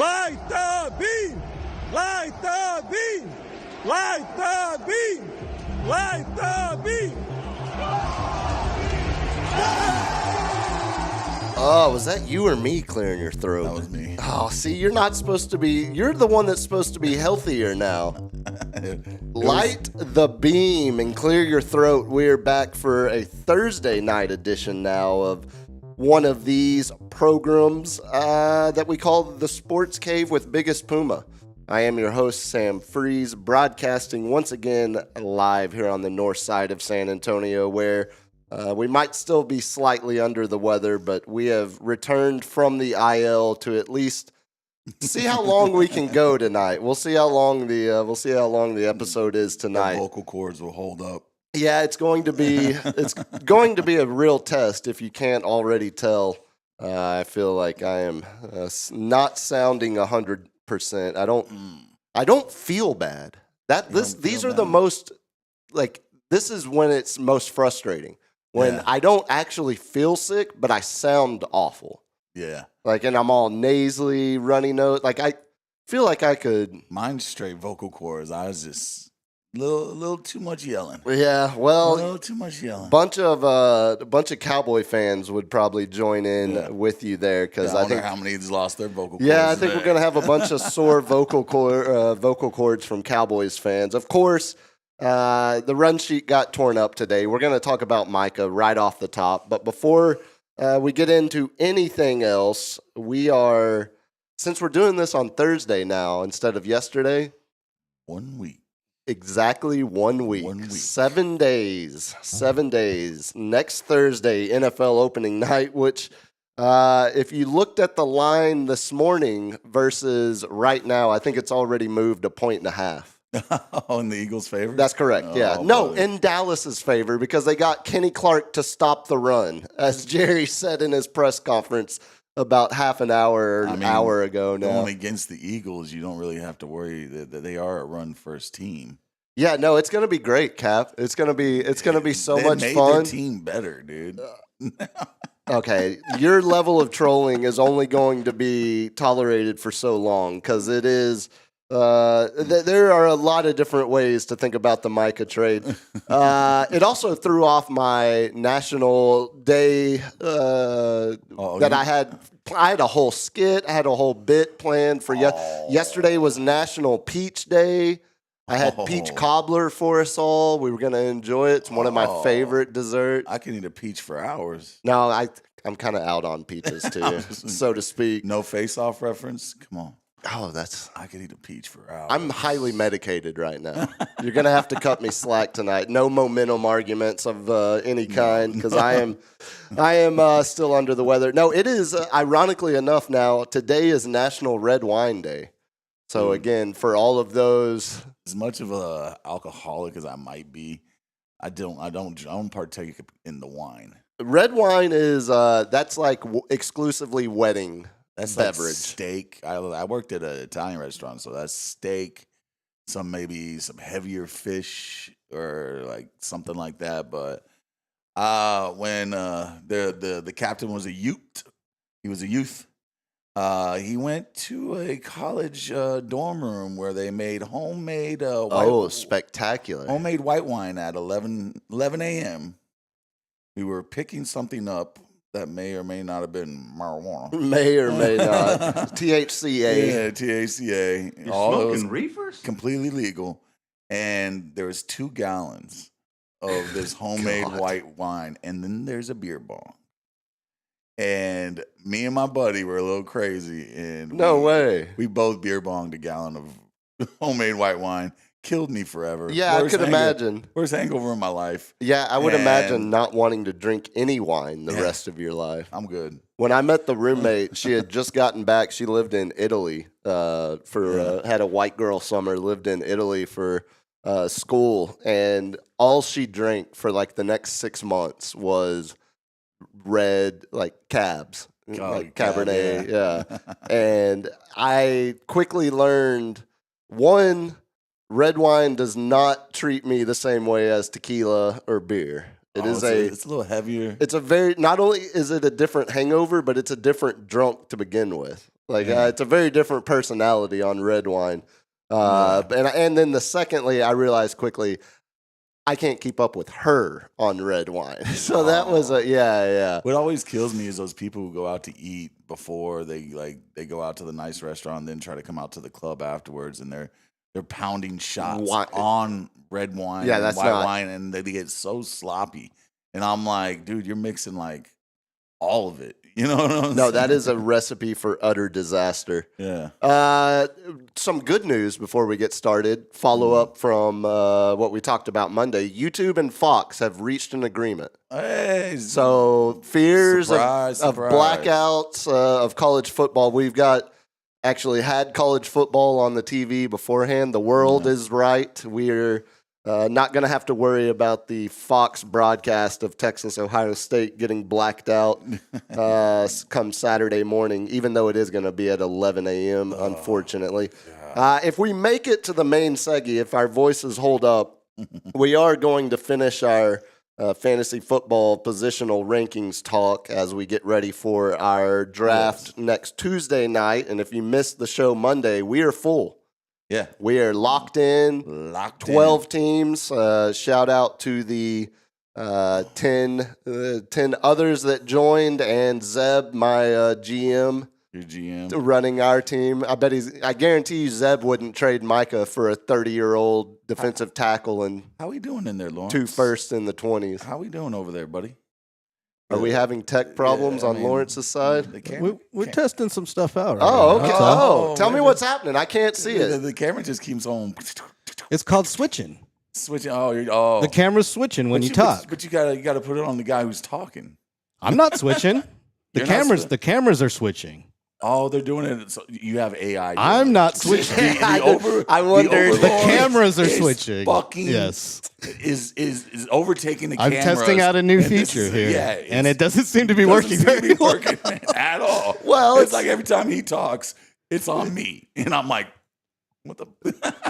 Light the beam! Light the beam! Light the beam! Light the beam! Oh, was that you or me clearing your throat? That was me. Oh, see, you're not supposed to be. You're the one that's supposed to be healthier now. Light the beam and clear your throat. We're back for a Thursday night edition now of one of these programs that we call the Sports Cave with Biggest Puma. I am your host, Sam Freeze, broadcasting once again live here on the north side of San Antonio, where we might still be slightly under the weather, but we have returned from the IL to at least see how long we can go tonight. We'll see how long the episode is tonight. The vocal cords will hold up. Yeah, it's going to be a real test if you can't already tell. I feel like I am not sounding 100%. I don't feel bad. These are the most, like, this is when it's most frustrating. When I don't actually feel sick, but I sound awful. Yeah. Like, and I'm all nasally, runny nose. Like, I feel like I could. Mine's straight vocal cords. I was just a little too much yelling. Yeah, A well, little too much yelling. a bunch of Cowboy fans would probably join in with you there because I I wonder think how many has lost their vocal cords. Yeah, I think today. we're gonna have a bunch of sore vocal cords from Cowboys fans. Of course, the run sheet got torn up today. We're gonna talk about Micah right off the top, but before we get into anything else, since we're doing this on Thursday now instead of yesterday. 1 week. Exactly 1 week. 1 week. 7 days. 7 days. Next Thursday, NFL opening night, which if you looked at the line this morning versus right now, I think it's already moved 1.5 points. Oh, in the Eagles' favor? That's correct, yeah. Oh, No, boy. in Dallas's favor because they got Kenny Clark to stop the run, as Jerry said in his press conference about half an hour or an hour ago now. Going against the Eagles, you don't really have to worry that they are a run-first team. Yeah, no, it's going to be great, Cap. It's going to be so much They made fun. their team better, dude. Okay, your level of trolling is only going to be tolerated for so long because it is. There are a lot of different ways to think about the Micah trade. It also threw off my National Day I had a whole skit. I had a whole bit planned for yesterday was National Peach Day. I had peach cobbler for us all. We were going to enjoy it. It's one of my favorite desserts. I can eat a peach for hours. No, I'm kind of out on peaches too, so to speak. No face-off reference? Come on. Oh, I could eat a peach for hours. I'm highly medicated right now. You're going to have to cut me slack tonight. No momentum arguments of any kind because I am still under the weather. No, it is, ironically enough now, today is National Red Wine Day. So again, for all of those. As much of a alcoholic as I might be, I don't partake in the wine. Red wine is, that's like exclusively wedding. That's beverage. Like steak. I worked at an Italian restaurant, so that's steak, maybe some heavier fish or like something like that. But when the captain was he was a youth. He went to a college dorm room where they made homemade spectacular homemade white wine at 11 a.m. We were picking something up that may or may not have been marijuana. May or may not. THCA. Yeah, THCA. You're smoking reefers? Completely legal. And there was 2 gallons of this homemade white wine. And then there's a beer bong. And me and my buddy were a little crazy. And No way. We both beer bonged a gallon of homemade white wine. Killed me forever. Yeah, I could imagine. Worst hangover in my life. Yeah, I would imagine not wanting to drink any wine the rest of your life. I'm good. When I met the roommate, she had just gotten back. She lived in Italy had a white girl summer, lived in Italy for school. And all she drank for like the next 6 months was red, like cabs, like Cabernet. Yeah. And I quickly learned, one, red wine does not treat me the same way as tequila or beer. It's a little heavier. It's a very, not only is it a different hangover, but it's a different drunk to begin with. Like Yeah. it's a very different personality on red wine. And then secondly, I realized quickly I can't keep up with her on red wine. So that was yeah. What always kills me is those people who go out to eat before they go out to the nice restaurant and then try to come out to the club afterwards, and they're pounding shots on red wine, Yeah, and that's white not- wine, and they get so sloppy. And I'm like, dude, you're mixing like all of it. You know what I'm saying? No, that is a recipe for utter disaster. Yeah. Some good news before we get started. Follow up from what we talked about Monday. YouTube and Fox have reached an agreement. Hey, So fears Surprise, of surprise. blackouts of college football. We've got actually had college football on the TV beforehand. The world is right. We're not going to have to worry about the Fox broadcast of Texas, Ohio State getting blacked out come Saturday morning, even though it is going to be at 11 a.m., unfortunately. If we make it to the main Segi, if our voices hold up, we are going to finish our fantasy football positional rankings talk as we get ready for our draft next Tuesday night. And if you missed the show Monday, we are full. Yeah. We are locked in. Locked 12 teams. Shout out to the 10 others that joined, and Zeb, my GM, Your GM. running our team. I guarantee you Zeb wouldn't trade Micah for a 30-year-old defensive tackle and How we doing in there, Lawrence? 2 firsts in the 20s. How we doing over there, buddy? Are we having tech problems I on mean, Lawrence's side? The camera, We're testing some stuff out. Right Oh, now. okay. That's all. Oh, tell me what's happening. I can't see the, it. the camera just keeps on It's called switching. switching. Oh, The camera's switching when But you talk. But you gotta put it on the guy who's talking. I'm not switching. You're not The cameras are switching. Oh, they're doing it. So you have AI. doing I'm it. not switching. I wondered. The overlord cameras are is switching. Fucking Yes. is overtaking the I'm cameras. testing out a new And this feature is- here. Yeah, and it doesn't seem to be doesn't working seem to very be well. working at all. Well, it's it's- like every time he talks, it's on me, and I'm like, what the?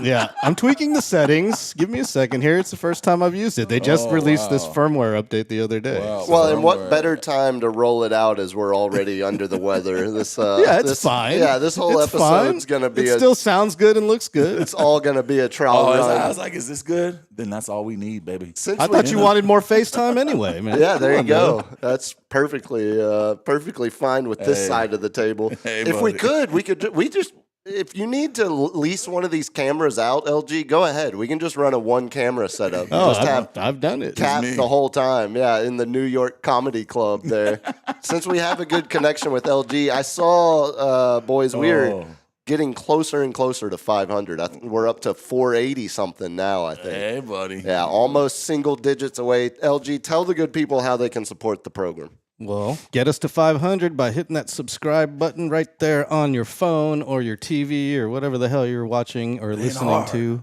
Yeah, I'm tweaking the settings. Give me a second here. It's the first time I've used it. They just released this firmware update the other day. Wow. Well, and what Firmware. better time to roll it out as we're already under the weather? This, Yeah, it's this, fine. Yeah, this whole It's episode's fine. gonna be. It still sounds good and looks good. It's all gonna be a trial Oh, run. I was like, is this good? Then that's all we need, baby. Since I we- thought you wanted more FaceTime anyway, man. Yeah, there you Come on, go. man. That's perfectly fine with this Hey. side of the table. Hey, If we buddy. could, we just. If you need to lease one of these cameras out, LG, go ahead. We can just run a one camera setup. Oh, just have I've done it. Cap me. the whole time, yeah, in the New York Comedy Club there. Since we have a good connection with LG, I saw, boys, we're getting closer and closer to 500. We're up to 480 something now, I think. Hey, buddy. Yeah, almost single digits away. LG, tell the good people how they can support the program. Well, get us to 500 by hitting that subscribe button right there on your phone or your TV or whatever the hell you're watching or listening hard. to.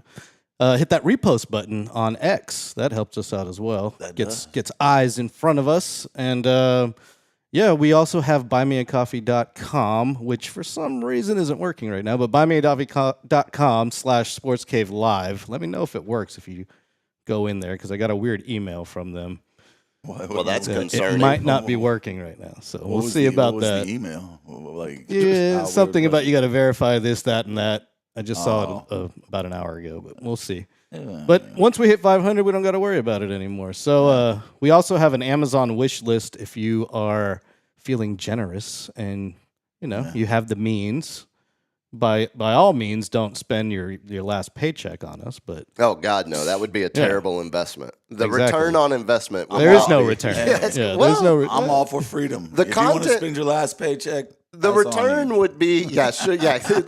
Hit that repost button on X. That helps us out as well. That Gets eyes in front of us. And yeah, we also have buymeacoffee.com, which for some reason isn't working right now, but buymeacoffee.com/sportscavelive. Let me know if it works if you go in there because I got a weird email from them. Well, that's It concerning. might not be working right now, so What we'll was see the- about what was that. The email, like Yeah, how something weird about was you got to verify this, that, and that. I just saw it about an hour ago, but we'll see. Yeah. But once we hit 500, we don't got to worry about it anymore. So we also have an Amazon wish list if you are feeling generous and you have the means. By all means, don't spend your last paycheck on us. But Oh God, no! That would be a terrible investment. The Exactly. return on investment. would there is not no be- return. Yes, Yeah, well, there's no. I'm all for freedom. The if you want to content- spend your last paycheck, The that's on return you. would be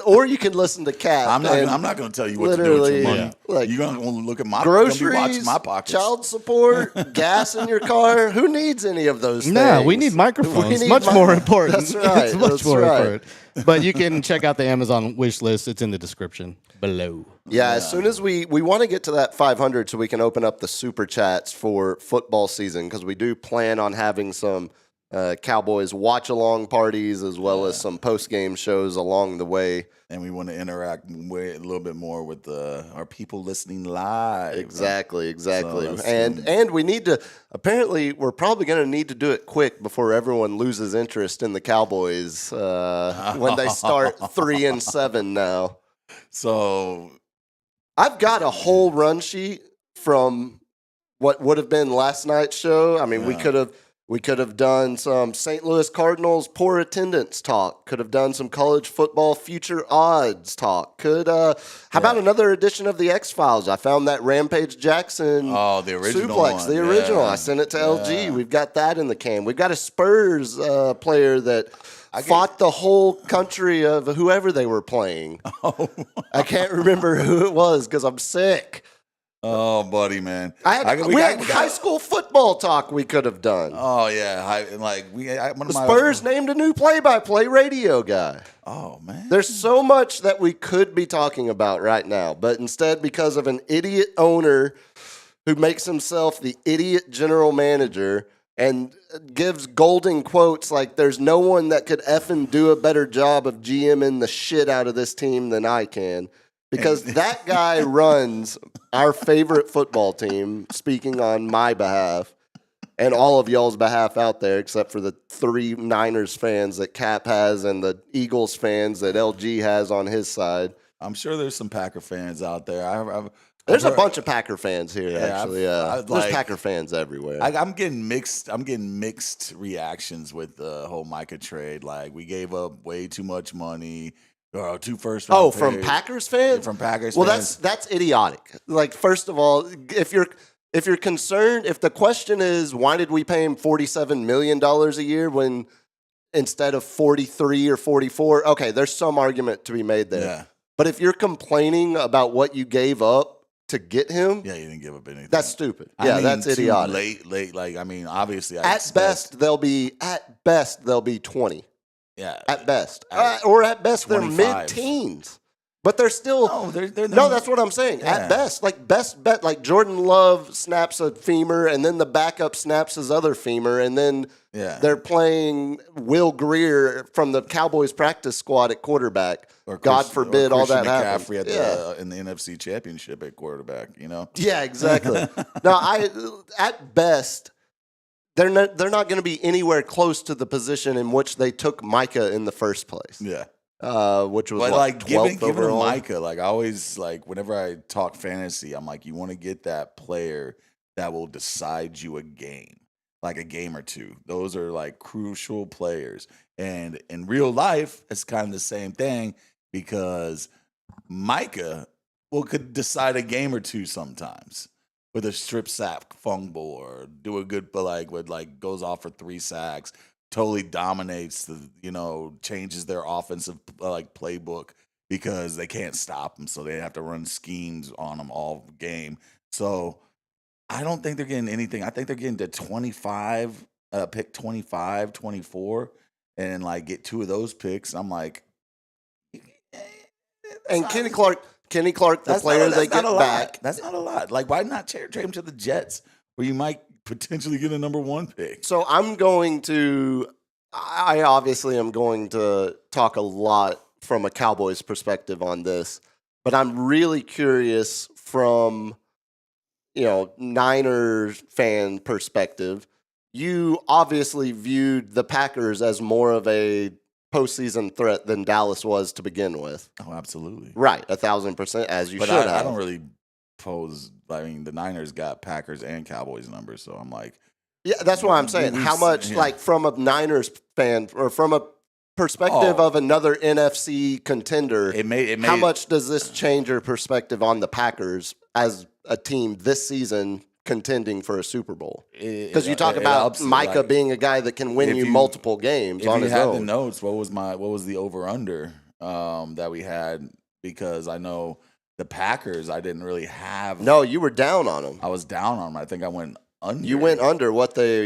or you can listen to Cap. I'm not. and I'm not going to tell you what to do with your literally, money. like, You're going to look at my gonna be watching groceries, my pockets. child support, gas in your car. Who needs any of those things? No, we need microphones. We need much more important. That's right. It's much that's more right. important. But you can check out the Amazon wish list. It's in the description below. Yeah, as soon as we want to get to that 500 so we can open up the super chats for football season because we do plan on having some Cowboys watch-along parties as well as some post-game shows along the way. And we want to interact with, a little bit more with our people listening live. Exactly. So And we need to, apparently, we're probably going to need to do it quick before everyone loses interest in the Cowboys when they start 3-7 now. So I've got a whole run sheet from what would have been last night's show. I mean, we could have done some St. Louis Cardinals poor attendance talk. Could have done some college football future odds talk. How about another edition of the X-Files? I found that Rampage Jackson the original suplex, one. the original. I sent it to LG. We've got that in the can. We've got a Spurs player that fought the whole country of whoever they were playing. I can't remember who it was because I'm sick. Oh, buddy, man. We had high school football talk we could have done. Oh, yeah. The Spurs named a new play-by-play radio guy. Oh, man. There's so much that we could be talking about right now, but instead, because of an idiot owner who makes himself the idiot general manager and gives golden quotes like there's no one that could effing do a better job of GMing the shit out of this team than I can. Because that guy runs our favorite football team, speaking on my behalf and all of y'all's behalf out there, except for the 3 Niners fans that Cap has and the Eagles fans that LG has on his side. I'm sure there's some Packer fans out there. There's a bunch of Packer fans here, actually. There's Packer fans everywhere. I'm getting mixed reactions with the whole Micah trade. Like, we gave up way too much money. 2 first round picks. From Packers fans? From Packers well, fans. that's idiotic. Like, first of all, if you're concerned, if the question is why did we pay him $47 million a year when instead of 43 or 44, okay, there's some argument to be made there. Yeah. But if you're complaining about what you gave up to get him, yeah, you didn't give up anything. That's stupid. That's idiotic. Late. Like, I mean, obviously, at best they'll be 20. Yeah, at best, or at best 25. they're mid-teens, but they're still. No, that's what I'm saying. Yeah. At best, like best bet, like Jordan Love snaps a femur, and then the backup snaps his other femur, and then they're playing Will Greer from the Cowboys practice squad at quarterback. God forbid all that happens. In the NFC Championship at quarterback, you know. Yeah, exactly. No, at best. They're not going to be anywhere close to the position in which they took Micah in the first place. Yeah. Which was giving overall. Micah, like, I always, like, whenever I talk fantasy, I'm like, you want to get that player that will decide you a game, like a game or two. Those are like crucial players. And in real life, it's kind of the same thing because Micah could decide a game or two sometimes. With a strip sack fumble or do a good, goes off for 3 sacks, totally dominates changes their offensive playbook because they can't stop them, so they have to run schemes on them all game. So I don't think they're getting anything. I think they're getting to 25, pick 25, 24, and like get 2 of those picks. I'm like, and Kenny Clark, the player they get back. That's not a lot. Like, why not trade him to the Jets where you might potentially get a number 1 pick? So I obviously am going to talk a lot from a Cowboys perspective on this, but I'm really curious from, Niners fan perspective. You obviously viewed the Packers as more of a postseason threat than Dallas was to begin with. Oh, absolutely. Right, 1,000%, as you should have. I don't really pose. I mean, the Niners got Packers and Cowboys numbers, so I'm like, yeah, that's what I'm saying. How much, like, from a Niners fan or from a perspective of another NFC contender, how much does this change your perspective on the Packers as a team this season contending for a Super Bowl? Because you talk about Micah being a guy that can win you multiple games on his own. If you had the notes, what was the over-under that we had? Because I know the Packers, I didn't really have. No, you were down on them. I was down on them. I think I went under. You went under what their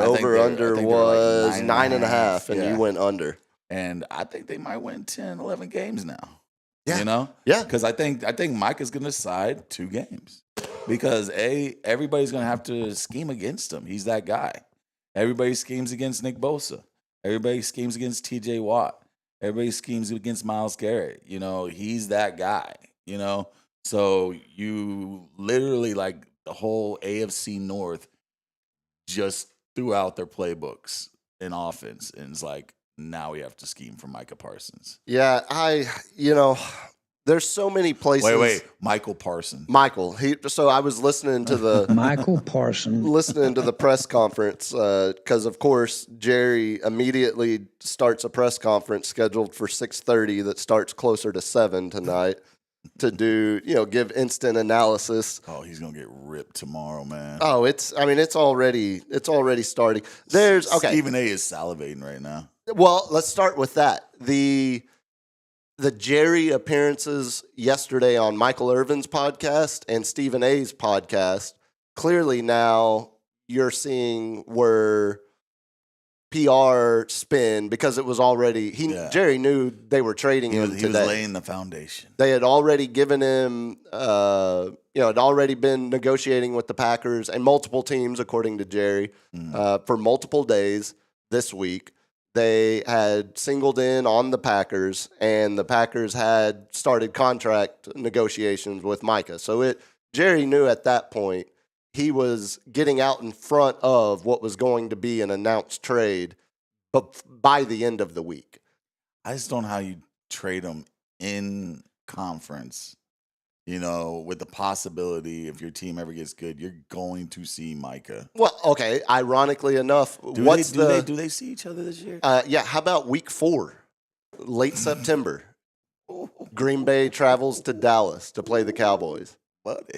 over-under was like 9.5, and you went under. And I think they might win 10, 11 games now. Yeah. You know? Yeah. Because I think Micah's going to decide 2 games. Because everybody's going to have to scheme against him. He's that guy. Everybody schemes against Nick Bosa. Everybody schemes against T.J. Watt. Everybody schemes against Myles Garrett. You know, he's that guy. You know, so you literally like the whole AFC North just threw out their playbooks in offense, and it's like now we have to scheme for Micah Parsons. Yeah, there's so many places. Wait, Michael Parsons. Michael. So I was listening to the Michael Parsons. listening to the press conference because, of course, Jerry immediately starts a press conference scheduled for 6:30 that starts closer to 7 tonight to do, give instant analysis. Oh, he's gonna get ripped tomorrow, man. Oh, it's already starting. Stephen A is salivating right now. Well, let's start with that. The Jerry appearances yesterday on Michael Irvin's podcast and Stephen A's podcast, clearly now you're seeing where PR spin because it was already Jerry knew they were trading him today. He was laying the foundation. They had already given him, had already been negotiating with the Packers and multiple teams, according to Jerry, for multiple days this week. They had singled in on the Packers, and the Packers had started contract negotiations with Micah. So Jerry knew at that point he was getting out in front of what was going to be an announced trade, but by the end of the week. I just don't know how you trade them in conference. With the possibility if your team ever gets good, you're going to see Micah. Well, okay. Ironically enough, Do they see each other this year? How about week 4, late September? Green Bay travels to Dallas to play the Cowboys. What?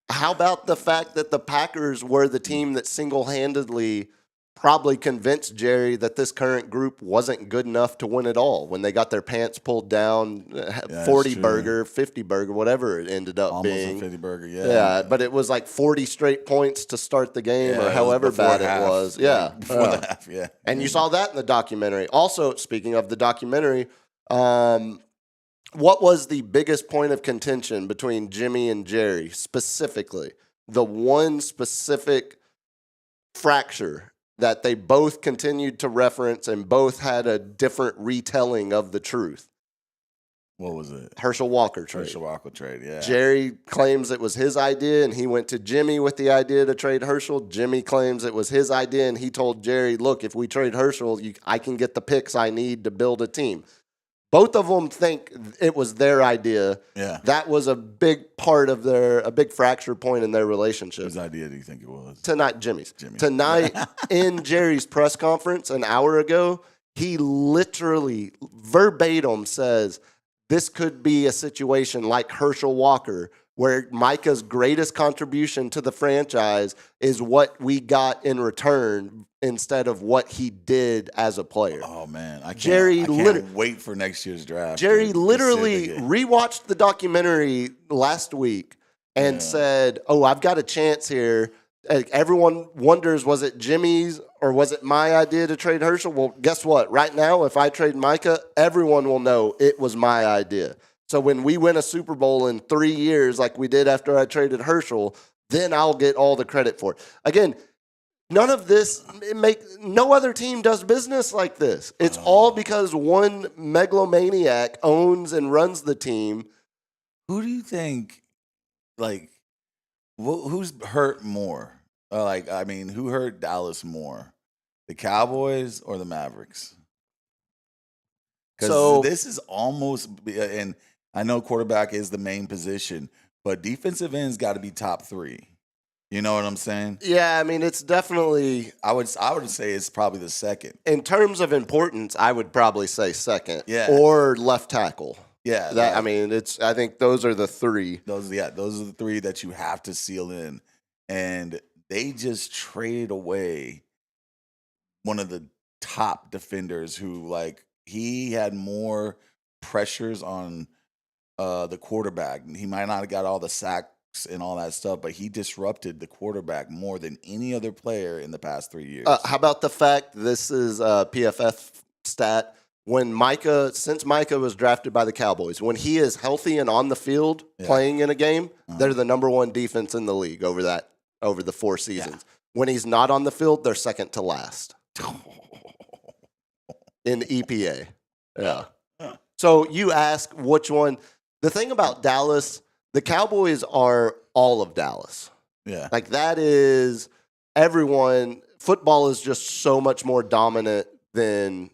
How about the fact that the Packers were the team that single-handedly probably convinced Jerry that this current group wasn't good enough to win it all when they got their pants pulled down, 40-burger, 50-burger, whatever it ended up being. Almost a 50-burger, Yeah, but it was like 40 straight points to start the game or however bad it was. Yeah. Before the half, yeah. And you saw that in the documentary. Also, speaking of the documentary, what was the biggest point of contention between Jimmy and Jerry specifically? The one specific fracture that they both continued to reference and both had a different retelling of the truth. What was it? Herschel Walker trade. Herschel Walker trade, yeah. Jerry claims it was his idea, and he went to Jimmy with the idea to trade Herschel. Jimmy claims it was his idea, and he told Jerry, look, if we trade Herschel, I can get the picks I need to build a team. Both of them think it was their idea. Yeah. That was a big part of a big fracture point in their relationship. Whose idea do you think it was? Jimmy's. Jimmy. Tonight, in Jerry's press conference an hour ago, he literally verbatim says this could be a situation like Herschel Walker, where Micah's greatest contribution to the franchise is what we got in return instead of what he did as a player. Oh, man. I can't wait for next year's draft. Jerry literally rewatched the documentary last week and said, I've got a chance here. Everyone wonders, was it Jimmy's or was it my idea to trade Herschel? Well, guess what? Right now, if I trade Micah, everyone will know it was my idea. So when we win a Super Bowl in 3 years like we did after I traded Herschel, then I'll get all the credit for it. Again, none of this, no other team does business like this. It's all because one megalomaniac owns and runs the team. Who do you think, who's hurt more? Who hurt Dallas more? The Cowboys or the Mavericks? Because this is almost, and I know quarterback is the main position, but defensive end's got to be top 3. You know what I'm saying? Yeah, it's definitely. I would say it's probably the second. In terms of importance, I would probably say second. Yeah. Or left tackle. Yeah. I think those are the 3. Those are the 3 that you have to seal in. And they just traded away one of the top defenders who, he had more pressures on the quarterback. He might not have got all the sacks and all that stuff, but he disrupted the quarterback more than any other player in the past 3 years. How about the fact, this is a PFF stat, since Micah was drafted by the Cowboys, when he is healthy and on the field playing in a game, they're the number 1 defense in the league over the 4 seasons. Yeah. When he's not on the field, they're second to last in EPA. Yeah. So you ask which one. The thing about Dallas, the Cowboys are all of Dallas. Yeah. Like that is everyone. Football is just so much more dominant than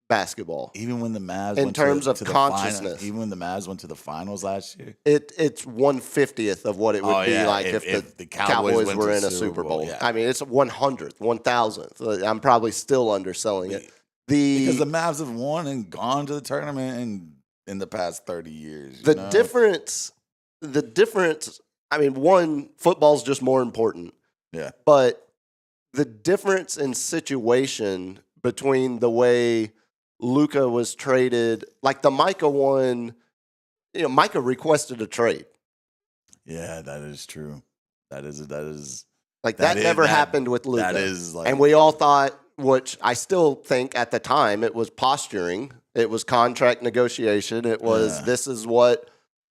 basketball. Even when the Mavs In went terms to, of to the consciousness. even when the Mavs went to the finals last year. It's 1/50th of what it would be like if the Cowboys went were to in a Super Super Bowl, Bowl. yeah. I mean, it's 100th, 1000th. I'm probably still underselling it. Because the Mavs have won and gone to the tournament in the past 30 years. The difference. I mean, one, football's just more important. Yeah. But the difference in situation between the way Luka was traded, like the Micah one, Micah requested a trade. Yeah, that is true. That is Like that never happened with Luka. That is like, and we all thought, which I still think at the time, it was posturing. It was contract negotiation. It was this is what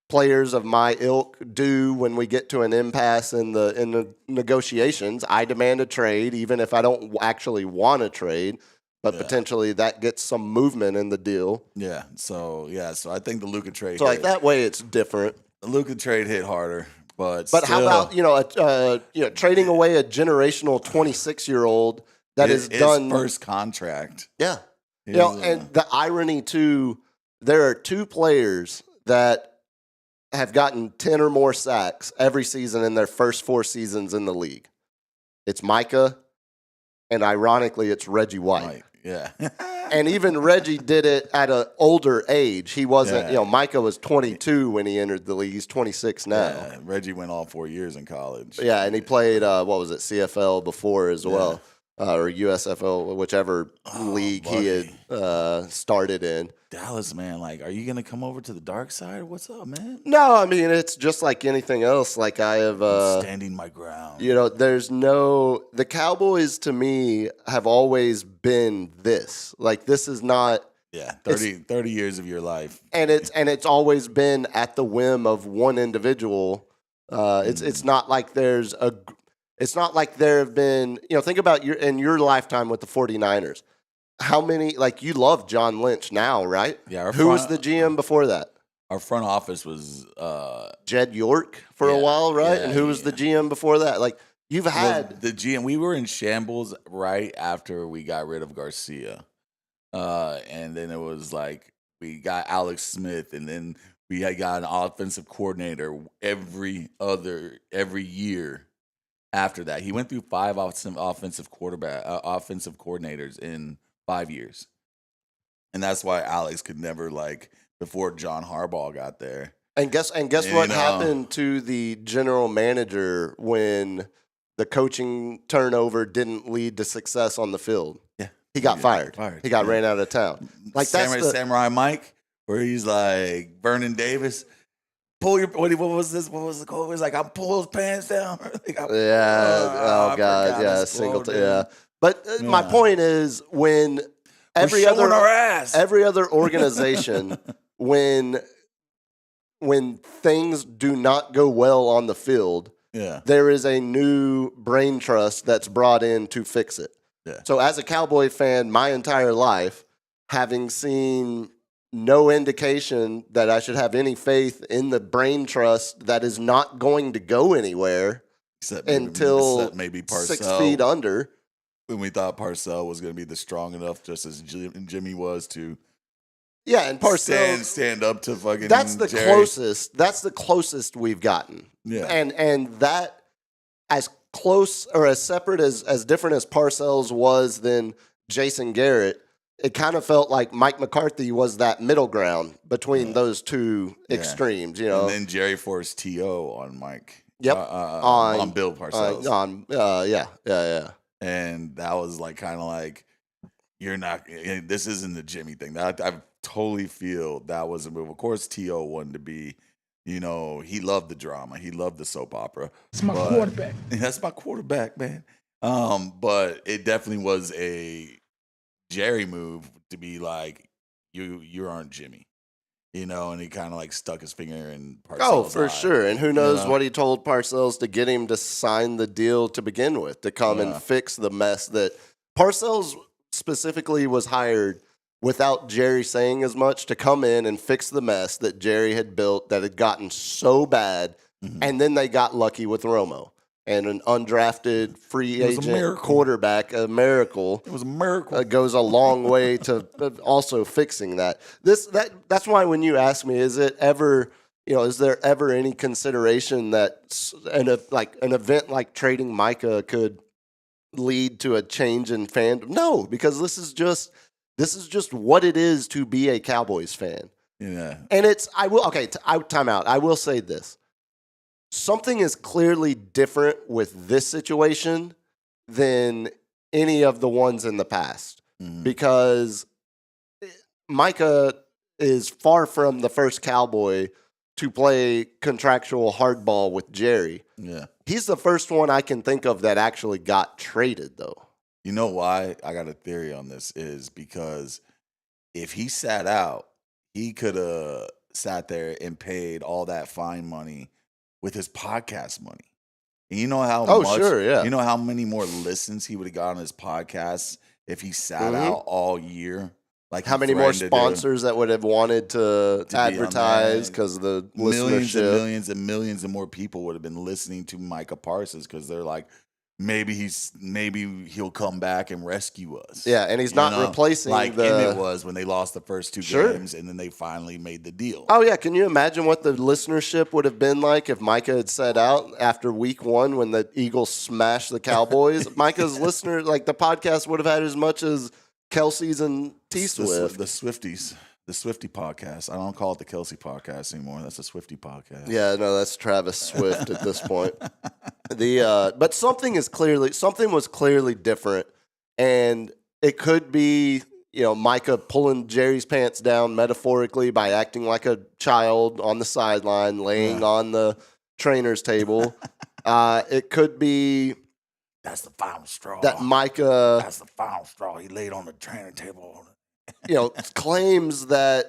players of my ilk do when we get to an impasse in the negotiations. I demand a trade, even if I don't actually want a trade, but potentially that gets some movement in the deal. Yeah. So I think the Luka trade. So like that way, it's different. The Luka trade hit harder, but how about trading away a generational 26-year-old that is done first contract? Yeah. And the irony too, there are two players that have gotten 10 or more sacks every season in their first 4 seasons in the league. It's Micah, and ironically, it's Reggie White. Yeah. And even Reggie did it at an older age. He wasn't, Micah was 22 when he entered the league. He's 26 now. Yeah, Reggie went all 4 years in college. Yeah, and he played, CFL before as well. Or USFL, whichever league he had started in. Dallas, man, like, are you going to come over to the dark side? What's up, man? No, I mean, it's just like anything else. Like I have... standing my ground. The Cowboys, to me, have always been this. Like, this is not... Yeah, 30 years of your life. And it's always been at the whim of one individual. It's not like there's a... It's not like there have been, think about your lifetime with the 49ers. How many, like you love John Lynch now, right? Yeah. Who was the GM before that? Our front office was Jed York for a while, right? Yeah, and who was the GM before that? Like you've had the GM. We were in shambles right after we got rid of Garcia. And then it was like we got Alex Smith, and then we had got an offensive coordinator every year. After that, he went through 5 offensive coordinators in 5 years, and that's why Alex could never before John Harbaugh got there. And guess what happened to the general manager when the coaching turnover didn't lead to success on the field? Yeah, he got fired. He got ran out of town. Like Samurai Mike, where he's like Vernon Davis. Pull your what was this? What was the code? It was like, I'll pull his pants down. Oh God, yeah, Singleton. Yeah, but my point is when every other organization when things do not go well on the field, there is a new brain trust that's brought in to fix it. Yeah. So as a Cowboy fan, my entire life, having seen no indication that I should have any faith in the brain trust that is not going to go anywhere until maybe Parcells, 6 feet under. When we thought Parcells was going to be the strong enough, just as Jimmy was to, and Parcells stand up to fucking. That's the Jerry. closest. That's the closest we've gotten. Yeah, and that as close or as separate as different as Parcells was than Jason Garrett. It kind of felt like Mike McCarthy was that middle ground between those two extremes, And then Jerry forced T.O. on Mike. Yep. On Bill Parcells. Yeah. And that was kind of like, you're not, this isn't the Jimmy thing. I totally feel that was a move. Of course, T.O. wanted to be, he loved the drama. He loved the soap opera. It's my quarterback. That's my quarterback, man. But it definitely was a Jerry move to be like, you aren't Jimmy. and he kind of like stuck his finger in Parcells' Oh, for eye. sure. And who knows know? what he told Parcells to get him to sign the deal to begin with, to come and fix the mess that Parcells specifically was hired without Jerry saying as much to come in and fix the mess that Jerry had built that had gotten so bad. And then they got lucky with Romo and an undrafted free It was a agent miracle. quarterback, a miracle. It was a miracle. Goes a long way to also fixing that. That's why when you ask me, is there ever any consideration that an event like trading Micah could lead to a change in fandom? No, because this is just what it is to be a Cowboys fan. Yeah. And time out. I will say this. Something is clearly different with this situation than any of the ones in the past because Micah is far from the first Cowboy to play contractual hardball with Jerry. Yeah. He's the first one I can think of that actually got traded, though. You know why? I got a theory on this is because if he sat out, he could have sat there and paid all that fine money with his podcast money. And you know how much, sure, yeah. You know how many more listens he would have got on his podcast if he sat out all year? Like How he many more threatened to do? sponsors that would have wanted to be on advertise that. because of the Millions and listenership? millions and millions and more people would have been listening to Micah Parsons because they're like, maybe he'll come back and rescue us. Yeah, and he's You not know? replacing like the. Emmett was when they lost the first two Sure. games and then they finally made the deal. Oh yeah, can you imagine what the listenership would have been like if Micah had sat out after week 1 when the Eagles smashed the Cowboys? Micah's listener, like the podcast would have had as much as Kelsey's and T Swift. The Swifties. The Swifty podcast. I don't call it the Kelsey podcast anymore. That's a Swifty podcast. Yeah, no, that's Travis Swift at this point. But something was clearly different, and it could be Micah pulling Jerry's pants down metaphorically by acting like a child on the sideline, laying on the trainer's table. It could be That's the final straw. that Micah, That's the final straw. He laid on the training table. claims that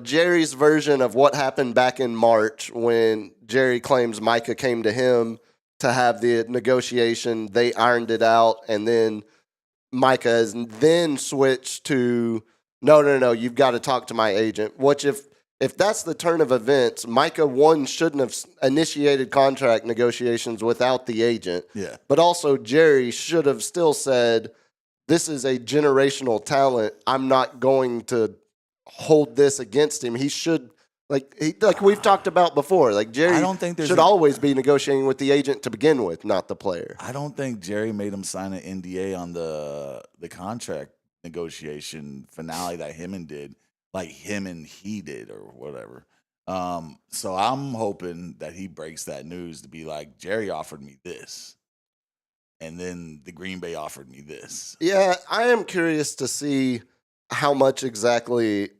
Jerry's version of what happened back in March when Jerry claims Micah came to him to have the negotiation. They ironed it out, and then Micah has then switched to no, you've got to talk to my agent. Which if that's the turn of events, Micah shouldn't have initiated contract negotiations without the agent. Yeah. But also Jerry should have still said, this is a generational talent. I'm not going to hold this against him. He should, like we've talked about before, like Jerry I don't think there's should always be negotiating with the agent to begin with, not the player. I don't think Jerry made him sign an NDA on the contract negotiation finale that him and he did or whatever. So I'm hoping that he breaks that news to be like, Jerry offered me this. And then the Green Bay offered me this. Yeah, I am curious to see how much exactly,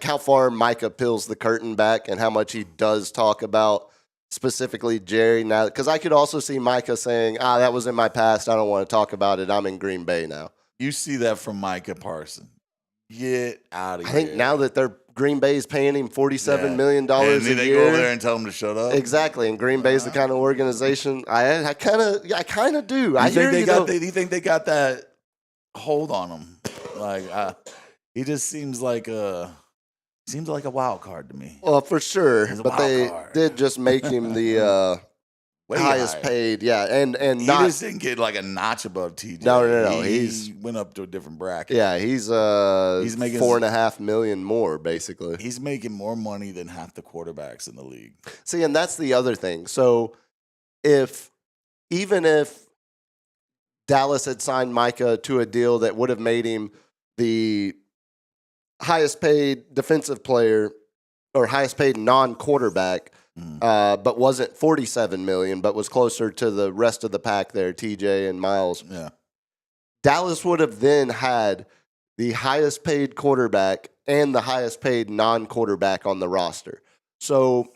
how far Micah peels the curtain back and how much he does talk about specifically Jerry now. Because I could also see Micah saying, that was in my past. I don't want to talk about it. I'm in Green Bay now. You see that from Micah Parsons. Get out of I here. think now that Green Bay is paying him $47 million and a then they year. go over there and tell him to shut up. Exactly, and Green Bay's the kind of organization I kind of do. I hear you. Do you think they got that hold on him? Like he just seems like a wild card to me. Well, for sure, He's a but wild they card. did just make him the Way highest higher. paid. Yeah, and He not. just didn't get like a notch above TJ. No. He He's went up to a different bracket. Yeah, he's making $4.5 million more basically. He's making more money than half the quarterbacks in the league. See, and that's the other thing. So, even if Dallas had signed Micah to a deal that would have made him the highest paid defensive player or highest paid non-quarterback, but wasn't $47 million, but was closer to the rest of the pack there, TJ and Miles. Yeah. Dallas would have then had the highest paid quarterback and the highest paid non-quarterback on the roster. So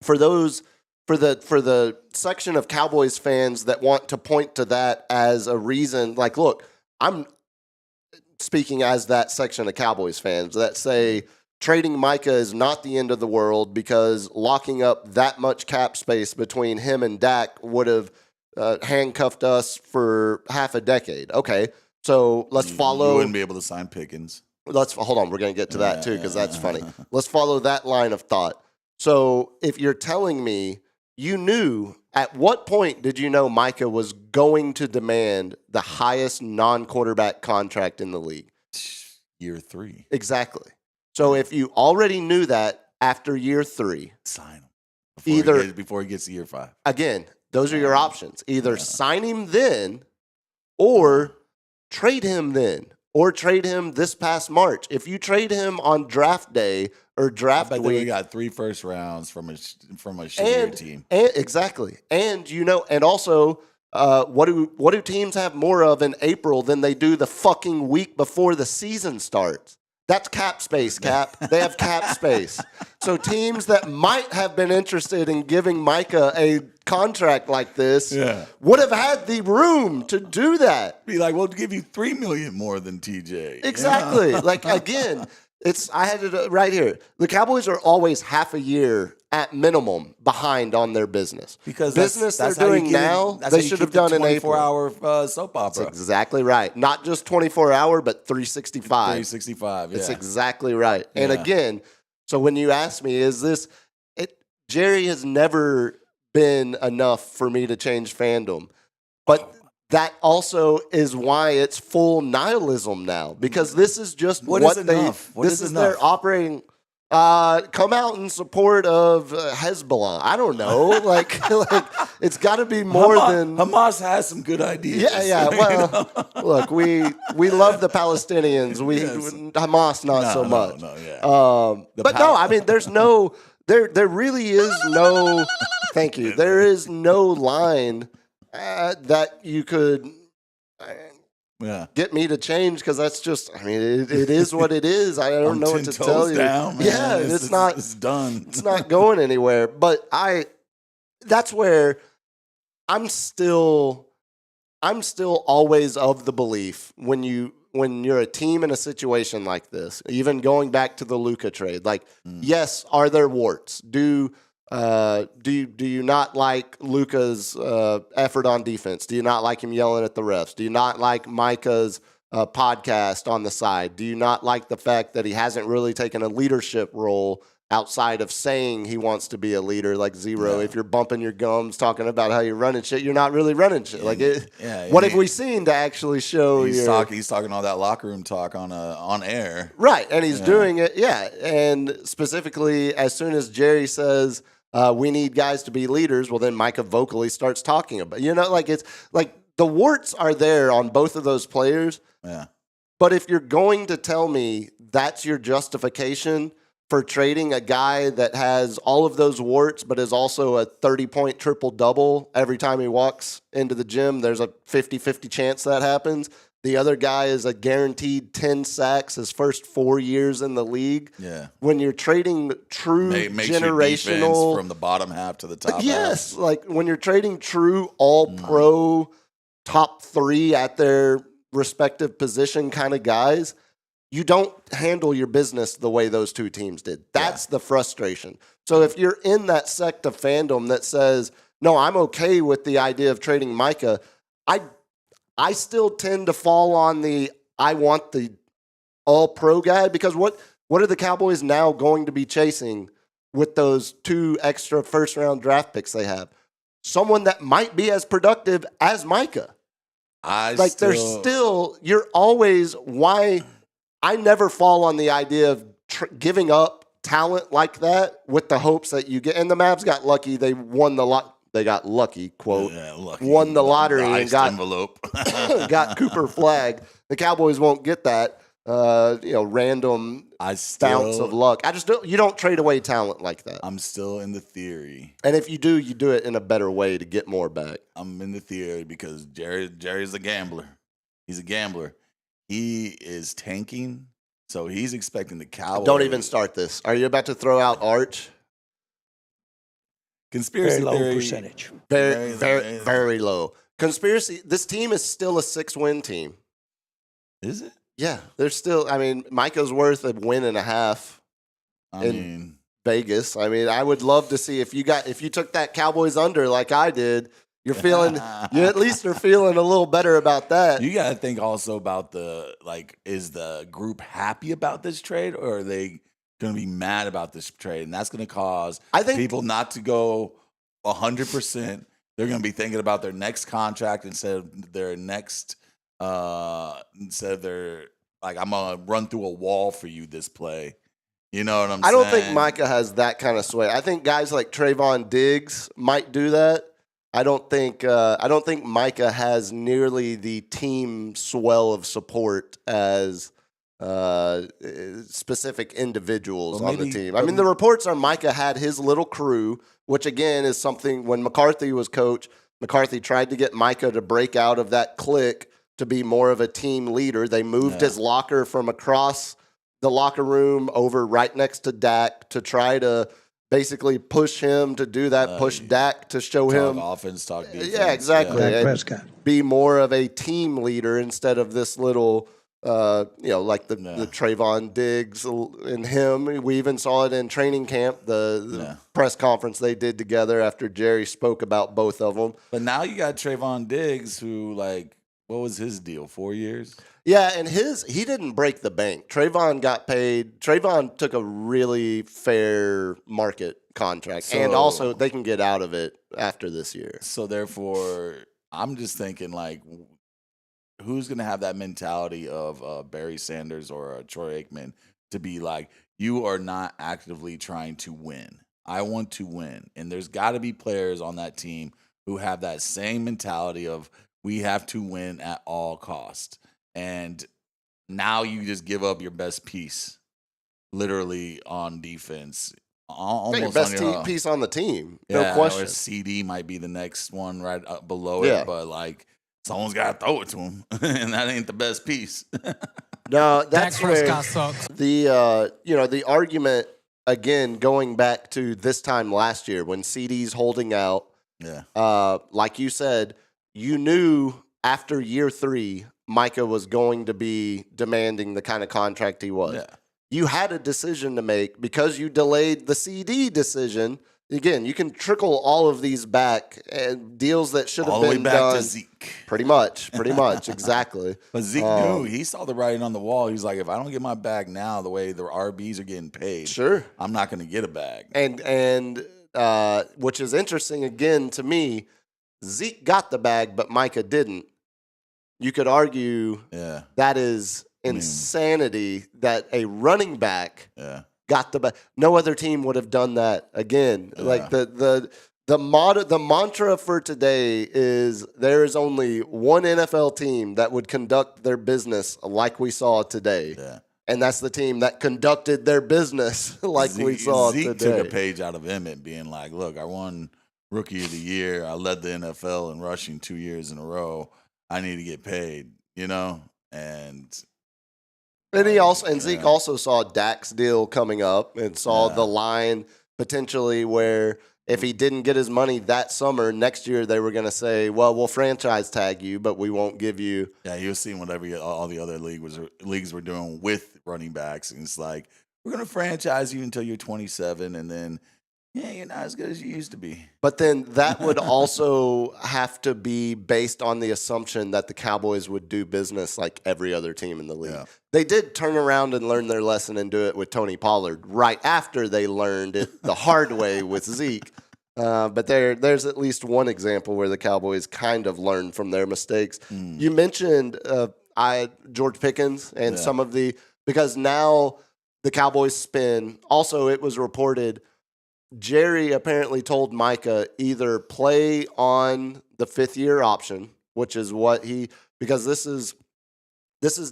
for the section of Cowboys fans that want to point to that as a reason, like, look, I'm speaking as that section of Cowboys fans that say trading Micah is not the end of the world because locking up that much cap space between him and Dak would have handcuffed us for half a decade. Okay, so let's follow. You wouldn't be able to sign Pickens. Hold on. We're going to get to that too because that's funny. Let's follow that line of thought. So if you're telling me you knew, at what point did you know Micah was going to demand the highest non-quarterback contract in the league? Year 3. Exactly. So if you already knew that after year 3, sign him before he gets to year 5. Again, those are your options. Either sign him then or trade him then. Or trade him this past March. If you trade him on draft day or draft week, we got 3 first rounds from a shittier team. And exactly, and and also, what do teams have more of in April than they do the fucking week before the season starts? That's cap space, Cap. They have cap space. So teams that might have been interested in giving Micah a contract like this would have had the room to do that. Be like, we'll give you $3 million more than TJ. Exactly. Like, again, I had it right here. The Cowboys are always half a year at minimum behind on their business. Because business they're doing now, they should have done in April. 24-hour soap opera. That's exactly right. Not just 24-hour, but 365. 365, yeah. It's exactly right. And again, so when you ask me, Jerry has never been enough for me to change fandom. But that also is why it's full nihilism now. Because this is just what is their operating. Come out in support of Hezbollah. I don't know. Like it's got to be more than Hamas has some good ideas. Yeah. Well, look, we love the Palestinians. Hamas not so much. No. I mean, there's no. There really is no. Thank you. There is no line that you could. Get me to change because that's just. I mean, it is what it is. I don't know what to tell you. Down, man. Yeah, it's not. It's done. It's not going anywhere. But that's where I'm still always of the belief when you're a team in a situation like this, even going back to the Luka trade. Like, yes, are there warts? Do you not like Luka's effort on defense? Do you not like him yelling at the refs? Do you not like Micah's podcast on the side? Do you not like the fact that he hasn't really taken a leadership role outside of saying he wants to be a leader like Zero? If you're bumping your gums talking about how you're running shit, you're not really running shit. What have we seen to actually show he's talking all that locker room talk on air. Right, and he's doing it, and specifically as soon as Jerry says we need guys to be leaders, well, then Micah vocally starts talking about, it's like the warts are there on both of those players. Yeah. But if you're going to tell me that's your justification for trading a guy that has all of those warts, but is also a 30-point triple-double every time he walks into the gym, there's a 50-50 chance that happens. The other guy is a guaranteed 10 sacks his first 4 years in the league. Yeah. When you're trading true generational from the bottom half to the top half. Like when you're trading true all-pro top 3 at their respective position kind of guys, you don't handle your business the way those two teams did. That's the frustration. So if you're in that sect of fandom that says, no, I'm okay with the idea of trading Micah, I still tend to fall on I want the all-pro guy, because what are the Cowboys now going to be chasing with those 2 extra first-round draft picks they have? Someone that might be as productive as Micah. You're always, why I never fall on the idea of giving up talent like that with the hopes that you get, and the Mavs got lucky. They won the lot. They got lucky, quote, won the lottery and got envelope. got Cooper Flag. The Cowboys won't get that, random bounce of luck. You don't trade away talent like that. I'm still in the theory. And if you do it in a better way to get more back. I'm in the theory because Jerry's a gambler. He's a gambler. He is tanking, so he's expecting the Cowboys. Don't even start this. Are you about to throw out Arch? Conspiracy very low theory. percentage. Very low. Conspiracy. This team is still a 6-win team. Is it? Yeah, they're still. I mean, Micah's worth a win and a half. I mean, Vegas. I mean, I would love to see if you took that Cowboys under like I did. You at least are feeling a little better about that. you got to think also about is the group happy about this trade, or are they going to be mad about this trade? And that's going to cause people not to go 100%. They're going to be thinking about their next contract instead of their next, instead of their, like, I'm going to run through a wall for you this play. You know what I'm saying? I don't think Micah has that kind of sway. I think guys like Trayvon Diggs might do that. I don't think Micah has nearly the team swell of support as specific individuals on the team. I mean, the reports are Micah had his little crew, which again is something when McCarthy was coach, McCarthy tried to get Micah to break out of that clique to be more of a team leader. They moved his locker from across the locker room over right next to Dak to try to basically push him to do that, push Dak to show him offense, talk defense. Yeah, exactly. Dak Prescott. Be more of a team leader instead of this little, like the Trayvon Diggs and him. We even saw it in training camp, the press conference they did together after Jerry spoke about both of them. But now you got Trayvon Diggs, who, like, what was his deal? 4 years? Yeah, and he didn't break the bank. Trayvon got paid. Trayvon took a really fair market contract, and also they can get out of it after this year. So therefore, I'm just thinking, like, who's going to have that mentality of Barry Sanders or Troy Aikman to be like, you are not actively trying to win. I want to win. And there's got to be players on that team who have that same mentality of we have to win at all costs. And now you just give up your best piece, literally, on defense. Almost your best piece on the team, no yeah, question. Or CD might be the next one right up below it, but like someone's got to throw it to him, and that ain't the best piece. No, that's where sucks. the argument again going back to this time last year when CD's holding out. Yeah, like you said, you knew after year 3. Micah was going to be demanding the kind of contract he was. Yeah. You had a decision to make because you delayed the CD decision. Again, you can trickle all of these back and deals that should have all the way been back done. to Zeke. Pretty much, exactly. But Zeke knew. He saw the writing on the wall. He's like, if I don't get my bag now, the way the RBs are getting paid, sure, I'm not going to get a bag. And which is interesting again to me. Zeke got the bag, but Micah didn't. You could argue that is insanity that a running back got the bag. No other team would have done that again. Yeah. Like the mantra for today is there is only one NFL team that would conduct their business like we saw today. Yeah. And that's the team that conducted their business like we saw Zeke today. took a page out of Emmett being like, look, I won Rookie of the Year. I led the NFL in rushing 2 years in a row. I need to get paid, and Zeke also saw Dak's deal coming up and saw the line potentially where if he didn't get his money that summer, next year they were going to say, well, we'll franchise tag you, but we won't give you. Yeah, he was seeing what all the other leagues were doing with running backs, and it's like, we're going to franchise you until you're 27, and then you're not as good as you used to be. But then that would also have to be based on the assumption that the Cowboys would do business like every other team in the league. Yeah. They did turn around and learn their lesson and do it with Tony Pollard right after they learned it the hard way with Zeke. But there's at least one example where the Cowboys kind of learned from their mistakes. You mentioned George Pickens and some of because now the Cowboys spin. Also, it was reported Jerry apparently told Micah either play on the 5th-year option, which is what because this is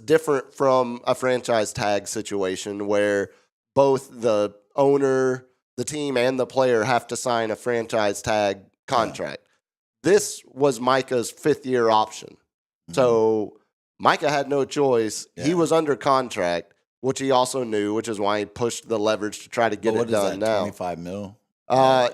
different from a franchise tag situation where both the owner, the team, and the player have to sign a franchise tag contract. Yeah. This was Micah's 5th-year option. Mm-hmm. So Micah had no choice. Yeah. He was under contract, which he also knew, which is why he pushed the leverage to try to get it done now. $25 million?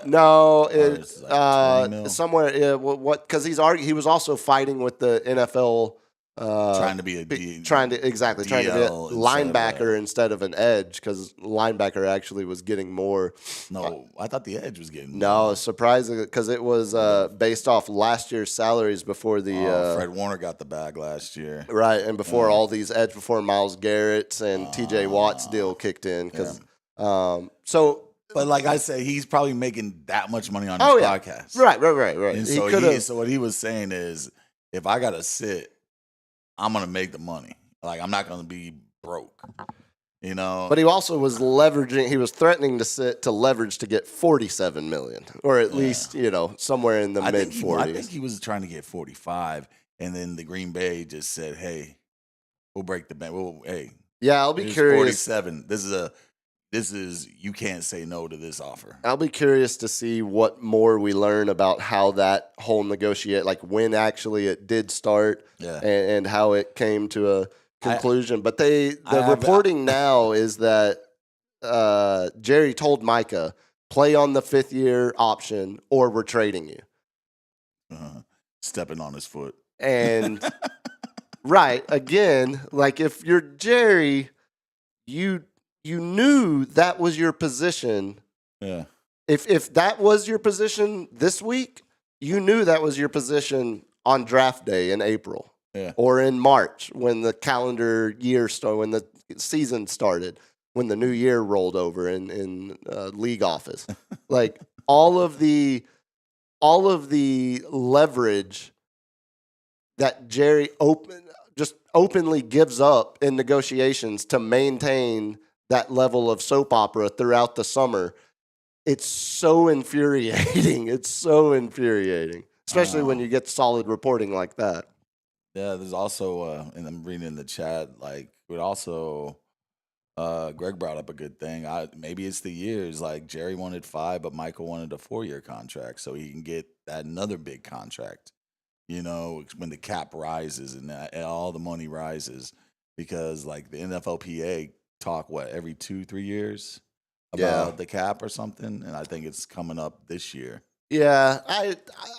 No, it's like somewhere. What? Because he was also fighting with the NFL trying to be a trying to be a DL linebacker instead of an edge, because linebacker actually was getting more. No, I thought the edge was getting No, surprising, because it was based off last year's salaries before the Fred Warner got the bag last year, right, and before all these edge, before Myles Garrett's and T.J. Watt's deal kicked in, because so. But like I said, he's probably making that much money on his podcast, Right. And so what he was saying is, if I gotta sit, I'm gonna make the money. Like, I'm not gonna be broke, you know. But he also was leveraging. He was threatening to sit to leverage to get $47 million, or at least somewhere in the mid 40s. I think he was trying to get 45, and then the Green Bay just said, "Hey, we'll break the bank. I'll be curious. 47. This is you can't say no to this offer." I'll be curious to see what more we learn about how that whole negotiate, like when actually it did start, and how it came to a conclusion. But the reporting now is that Jerry told Micah, play on the 5th-year option or we're trading you. Stepping on his foot. And right, again, like if you're Jerry, you knew that was your position. Yeah. If that was your position this week, you knew that was your position on draft day in April. Yeah. Or in March when the calendar year started, when the season started, when the new year rolled over in league office. Like all of the leverage that Jerry openly gives up in negotiations to maintain that level of soap opera throughout the summer. It's so infuriating. It's so infuriating, especially when you get solid reporting like that. Yeah, there's also, and I'm reading in the chat, like, but also, Greg brought up a good thing. Maybe it's the years. Like, Jerry wanted 5, but Michael wanted a 4-year contract so he can get that another big contract, when the cap rises and all the money rises. Because, like, the NFLPA talk, every 2-3 years about the cap or something? And I think it's coming up this year. Yeah,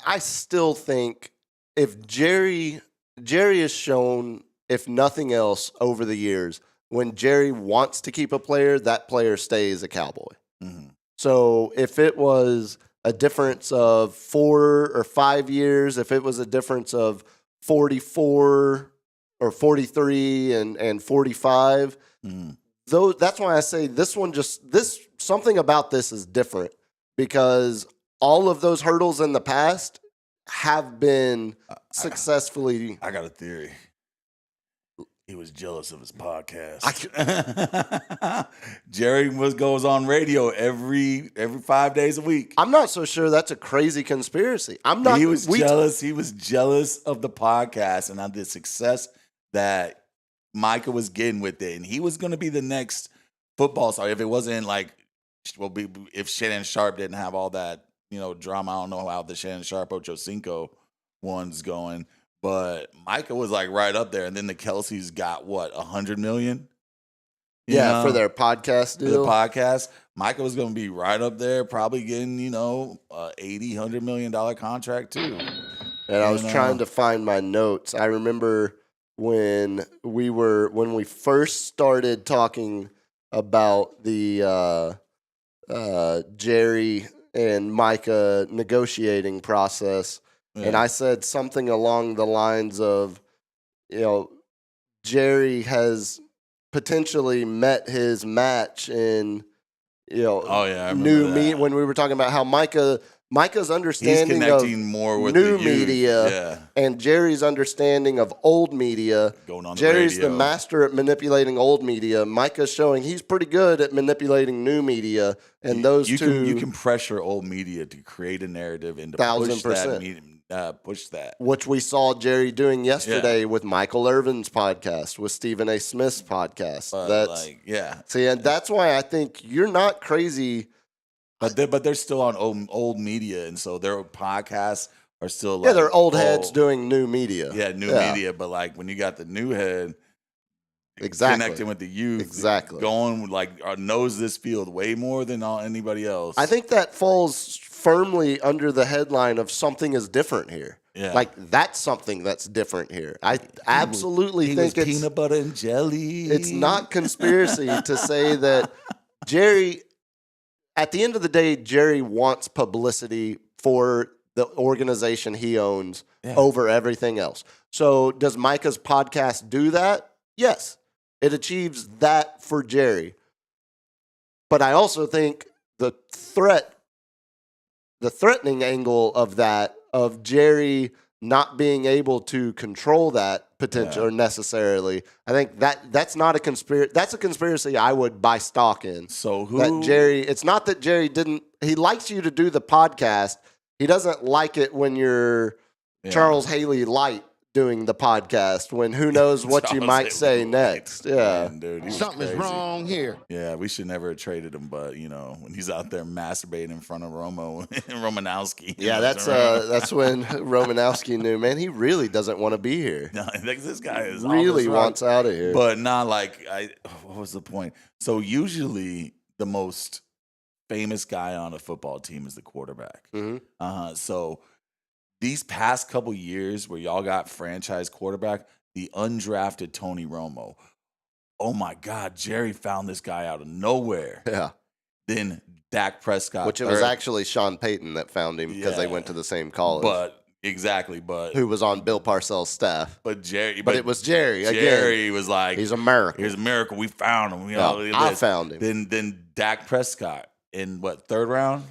I still think if Jerry has shown, if nothing else, over the years, when Jerry wants to keep a player, that player stays a Cowboy. Mm-hmm. So if it was a difference of 4 or 5 years, if it was a difference of 44 or 43 and 45, that's why I say something about this is different, because all of those hurdles in the past have been successfully. I got a theory. He was jealous of his podcast. Jerry goes on radio every 5 days a week. I'm not so sure that's a crazy conspiracy. I'm not. He was jealous. He was jealous of the podcast and the success that Micah was getting with it, and he was going to be the next football star. If it wasn't if Shannon Sharp didn't have all that drama. I don't know how the Shannon Sharp Ocho Cinco one's going. But Micah was like right up there, and then the Kelce's got $100 million? For their podcast deal. For the podcast, Micah was going to be right up there, probably getting $80-100 million contract too. And I was trying to find my notes. I remember when we first started talking about the Jerry and Micah negotiating process. And I said something along the lines of, Jerry has potentially met his match in, new media. When we were talking about how Micah's understanding of more with new media and Jerry's understanding of old media. Going on Jerry's the radio. The master at manipulating old media. Micah's showing he's pretty good at manipulating new media. And you can pressure old media to create a narrative and to 1,000%. Push that. Which we saw Jerry doing yesterday with Michael Irvin's podcast, with Stephen A. Smith's podcast. See, and that's why I think you're not crazy. But they're still on old media, and so their podcasts are still they're old heads doing new media. Yeah, media. But when you got the new head, connecting with the youth, going knows this field way more than anybody else. I think that falls firmly under the headline of something is different here. Yeah. Like that's something that's different here. I absolutely He think was it's peanut butter and jelly. it's not conspiracy to say that Jerry, at the end of the day, Jerry wants publicity for the organization he owns over everything else. So does Micah's podcast do that? Yes. It achieves that for Jerry. But I also think the threatening angle of that, of Jerry not being able to control that potential or necessarily, I think that's not a conspiracy. That's a conspiracy I would buy stock in. So who? That Jerry, it's not that Jerry didn't, he likes you to do the podcast. He doesn't like it when you're Charles Haley Light doing the podcast, when who knows what you might say next. Yeah. Man, dude, Something is wrong here. Yeah, we should never have traded him, but when he's out there masturbating in front of Romanowski. Yeah, that's when Romanowski knew, man, he really doesn't want to be here. No, this guy is Really wants out of here. But not like what was the point? So usually the most famous guy on a football team is the quarterback. Mm-hmm. So these past couple years where y'all got franchise quarterback, the undrafted Tony Romo. Oh my God, Jerry found this guy out of nowhere. Yeah. Then Dak Prescott. Which it was actually Sean Payton that found him because they went to the same college. But who was on Bill Parcells' staff. But Jerry. But it was Jerry. Jerry was like, he's American. He's America. We found him. I found him. Then Dak Prescott in third round?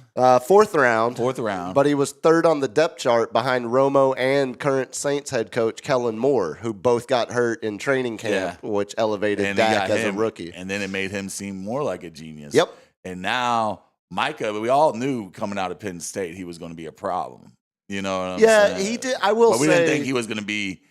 Fourth round. Fourth round. But he was third on the depth chart behind Romo and current Saints head coach Kellen Moore, who both got hurt in training camp, which elevated Dak as a rookie. And then it made him seem more like a genius. Yep. And now Micah, we all knew coming out of Penn State he was going to be a problem. You know what I'm saying? Yeah, he did. I will say. But we didn't think he was going to be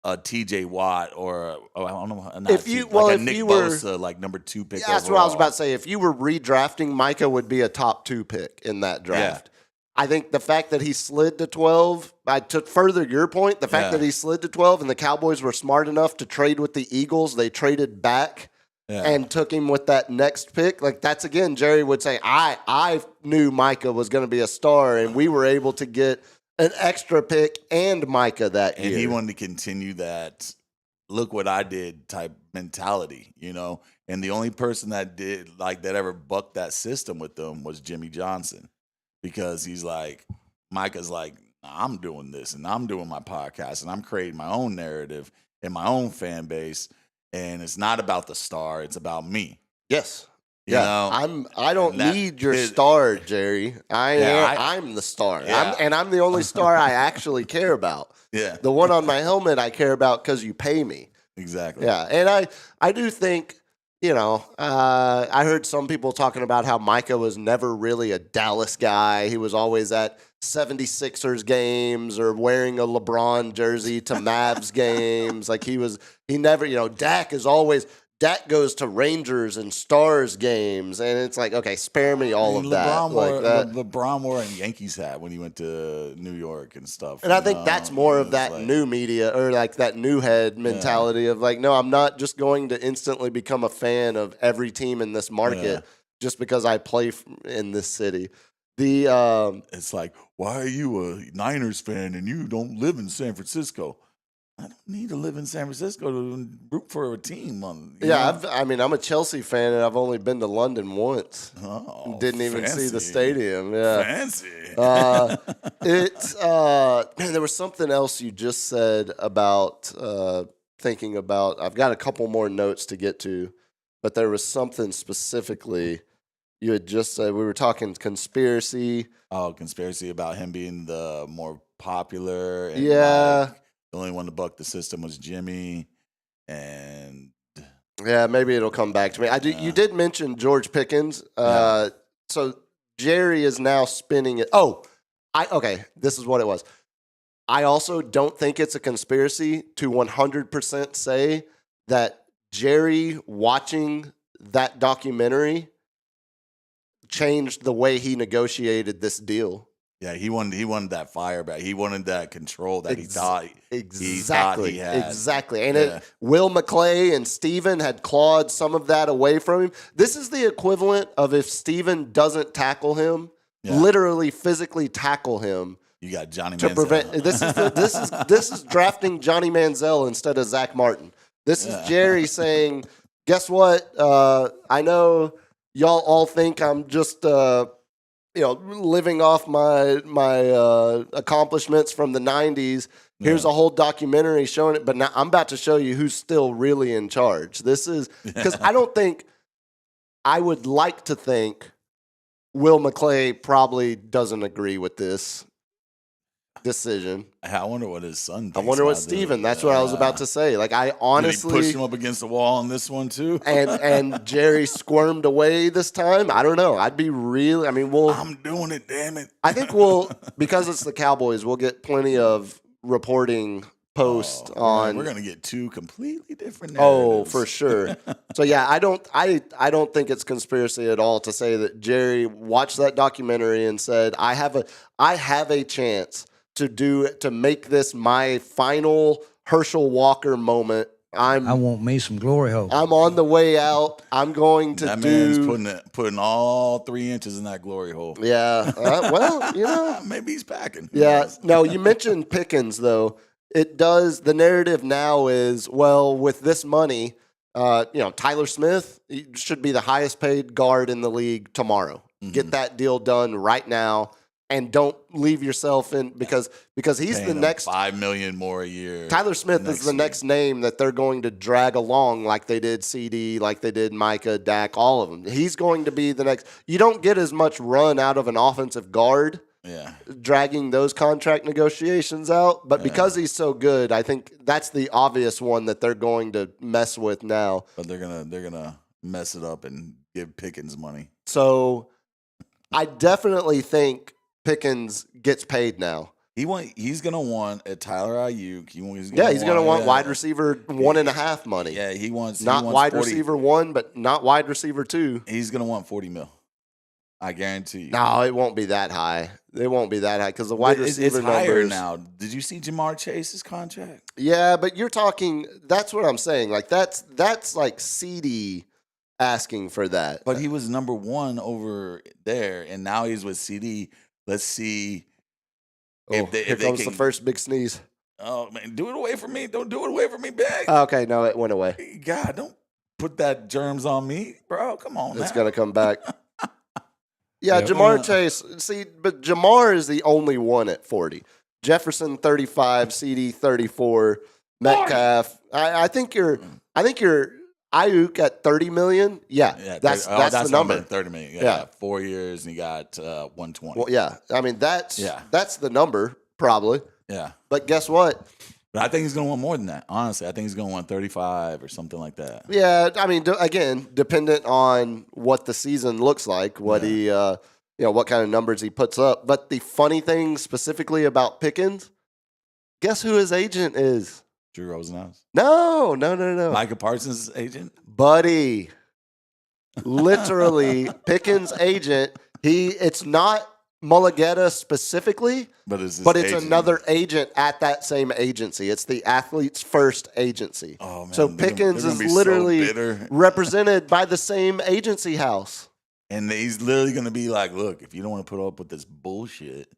a TJ Watt or I don't know. If you were Bosa, like number 2 pick. Yeah, that's what I was about to say. If you were redrafting, Micah would be a top 2 pick in that draft. I think the fact that he slid to 12, to further your point, the fact that he slid to 12 and the Cowboys were smart enough to trade with the Eagles, they traded back and took him with that next pick. Like that's again, Jerry would say, I knew Micah was going to be a star, and we were able to get an extra pick and Micah that year. And he wanted to continue that look what I did type mentality, And the only person that did that ever bucked that system with them was Jimmy Johnson. Because he's like, Micah's like, I'm doing this and I'm doing my podcast and I'm creating my own narrative and my own fan base. And it's not about the star, it's about me. Yes. You know? I don't need your star, Jerry. I'm the star. Yeah. I'm the only star I actually care about. Yeah. The one on my helmet I care about because you pay me. Exactly. Yeah. And I do think, I heard some people talking about how Micah was never really a Dallas guy. He was always at 76ers games or wearing a LeBron jersey to Mavs games. Like he never, Dak goes to Rangers and Stars games, and it's like, okay, spare me all of that. LeBron wore a Yankees hat when he went to New York and stuff. And I think that's more of that new media or like that new head mentality of like, no, I'm not just going to instantly become a fan of every team in this market just because I play in this city. It's like, why are you a Niners fan and you don't live in San Francisco? I don't need to live in San Francisco to root for a team. I'm a Chelsea fan, and I've only been to London once. Oh, didn't even fancy. see the stadium. Yeah, fancy. Man, there was something else you just said about thinking about. I've got a couple more notes to get to, but there was something specifically you had just said. We were talking conspiracy. Oh, conspiracy about him being the more popular. And the only one to buck the system was Jimmy, and maybe it'll come back to me. You did mention George Pickens, so Jerry is now spinning it. This is what it was. I also don't think it's a conspiracy to 100% say that Jerry watching that documentary changed the way he negotiated this deal. Yeah, he wanted that fire back. He wanted that control that he thought he had. Exactly. And Will McClay and Steven had clawed some of that away from him. This is the equivalent of if Steven doesn't tackle him, Yeah. literally physically tackle him You got Johnny to Manziel. prevent. This is drafting Johnny Manziel instead of Zach Martin. This is Jerry saying, "Guess what? I know y'all all think I'm just living off my accomplishments from the '90s. Here's a whole documentary showing it, but now I'm about to show you who's still really in charge. This is because I would like to think Will McClay probably doesn't agree with this decision. I wonder what his son thinks. I wonder what about Steven, this. that's what I was about to say. Like, I honestly. Did he push him up against the wall on this one, too? and Jerry squirmed away this time. I don't know. I'd be really. I mean, I'm doing it, damn it. I think because it's the Cowboys, we'll get plenty of reporting post on. We're gonna get two completely different Oh, narratives. for sure. So yeah, I don't think it's conspiracy at all to say that Jerry watched that documentary and said, I have a chance to make this my final Herschel Walker moment. I want me some glory hole. I'm on the way out. I'm going to That do. man's putting all 3 inches in that glory hole. Yeah. Well, Maybe he's packing. Yeah. No, you mentioned Pickens though. It does. The narrative now is, well, with this money, Tyler Smith should be the highest paid guard in the league tomorrow. Mm-hmm. Get that deal done right now, and don't leave yourself in because he's Paying the him next. $5 million more a year. Tyler Smith is the next name that they're going to drag along, like they did CD, like they did Micah, Dak, all of them. He's going to be the next. You don't get as much run out of an offensive guard. Yeah. Dragging those contract negotiations out, but because he's so good, I think that's the obvious one that they're going to mess with now. But they're gonna mess it up and give Pickens money. So I definitely think Pickens gets paid now. He's gonna want a Tyler Ayuk. He's gonna want wide receiver 1.5 money. Yeah, he wants not wide receiver 1, but not wide receiver 2. He's gonna want $40 million. I guarantee you. No, it won't be that high. It won't be that high because the wide receiver it's higher numbers now. Did you see Jamar Chase's contract? Yeah, but you're talking. That's what I'm saying. Like that's like CD asking for that. But he was number 1 over there, and now he's with CD. Let's see if they comes can. the first big sneeze. Oh man, do it away from me! Don't do it away from me, big. Okay, no, it went away. God, don't put that germs on me, bro. Come on, It's now. gonna come back. Yeah, Yeah. Jamar Chase. See, but Jamar is the only one at 40. Jefferson 35, CD 34, Metcalf. I think you're Ayuk at 30 million. Yeah, that's the number. 30 million. Yeah. 4 years, and you got 120. Well, yeah. I mean that's the number probably. Yeah, But guess what? but I think he's gonna want more than that. Honestly, I think he's gonna want 35 or something like that. Yeah, I mean, again, dependent on what the season looks like, what he, what kind of numbers he puts up. But the funny thing specifically about Pickens, guess who his agent is? Drew Rosenhaus, No. Micah Parsons' agent. Buddy. Literally, Pickens' agent. It's not Mulligetta specifically, But it's it's another agent at that same agency. It's the Athletes First agency. Oh, man, so they're Pickens gonna is be so literally bitter. represented by the same agency house. And he's literally going to be like, look, if you don't want to put up with this bullshit,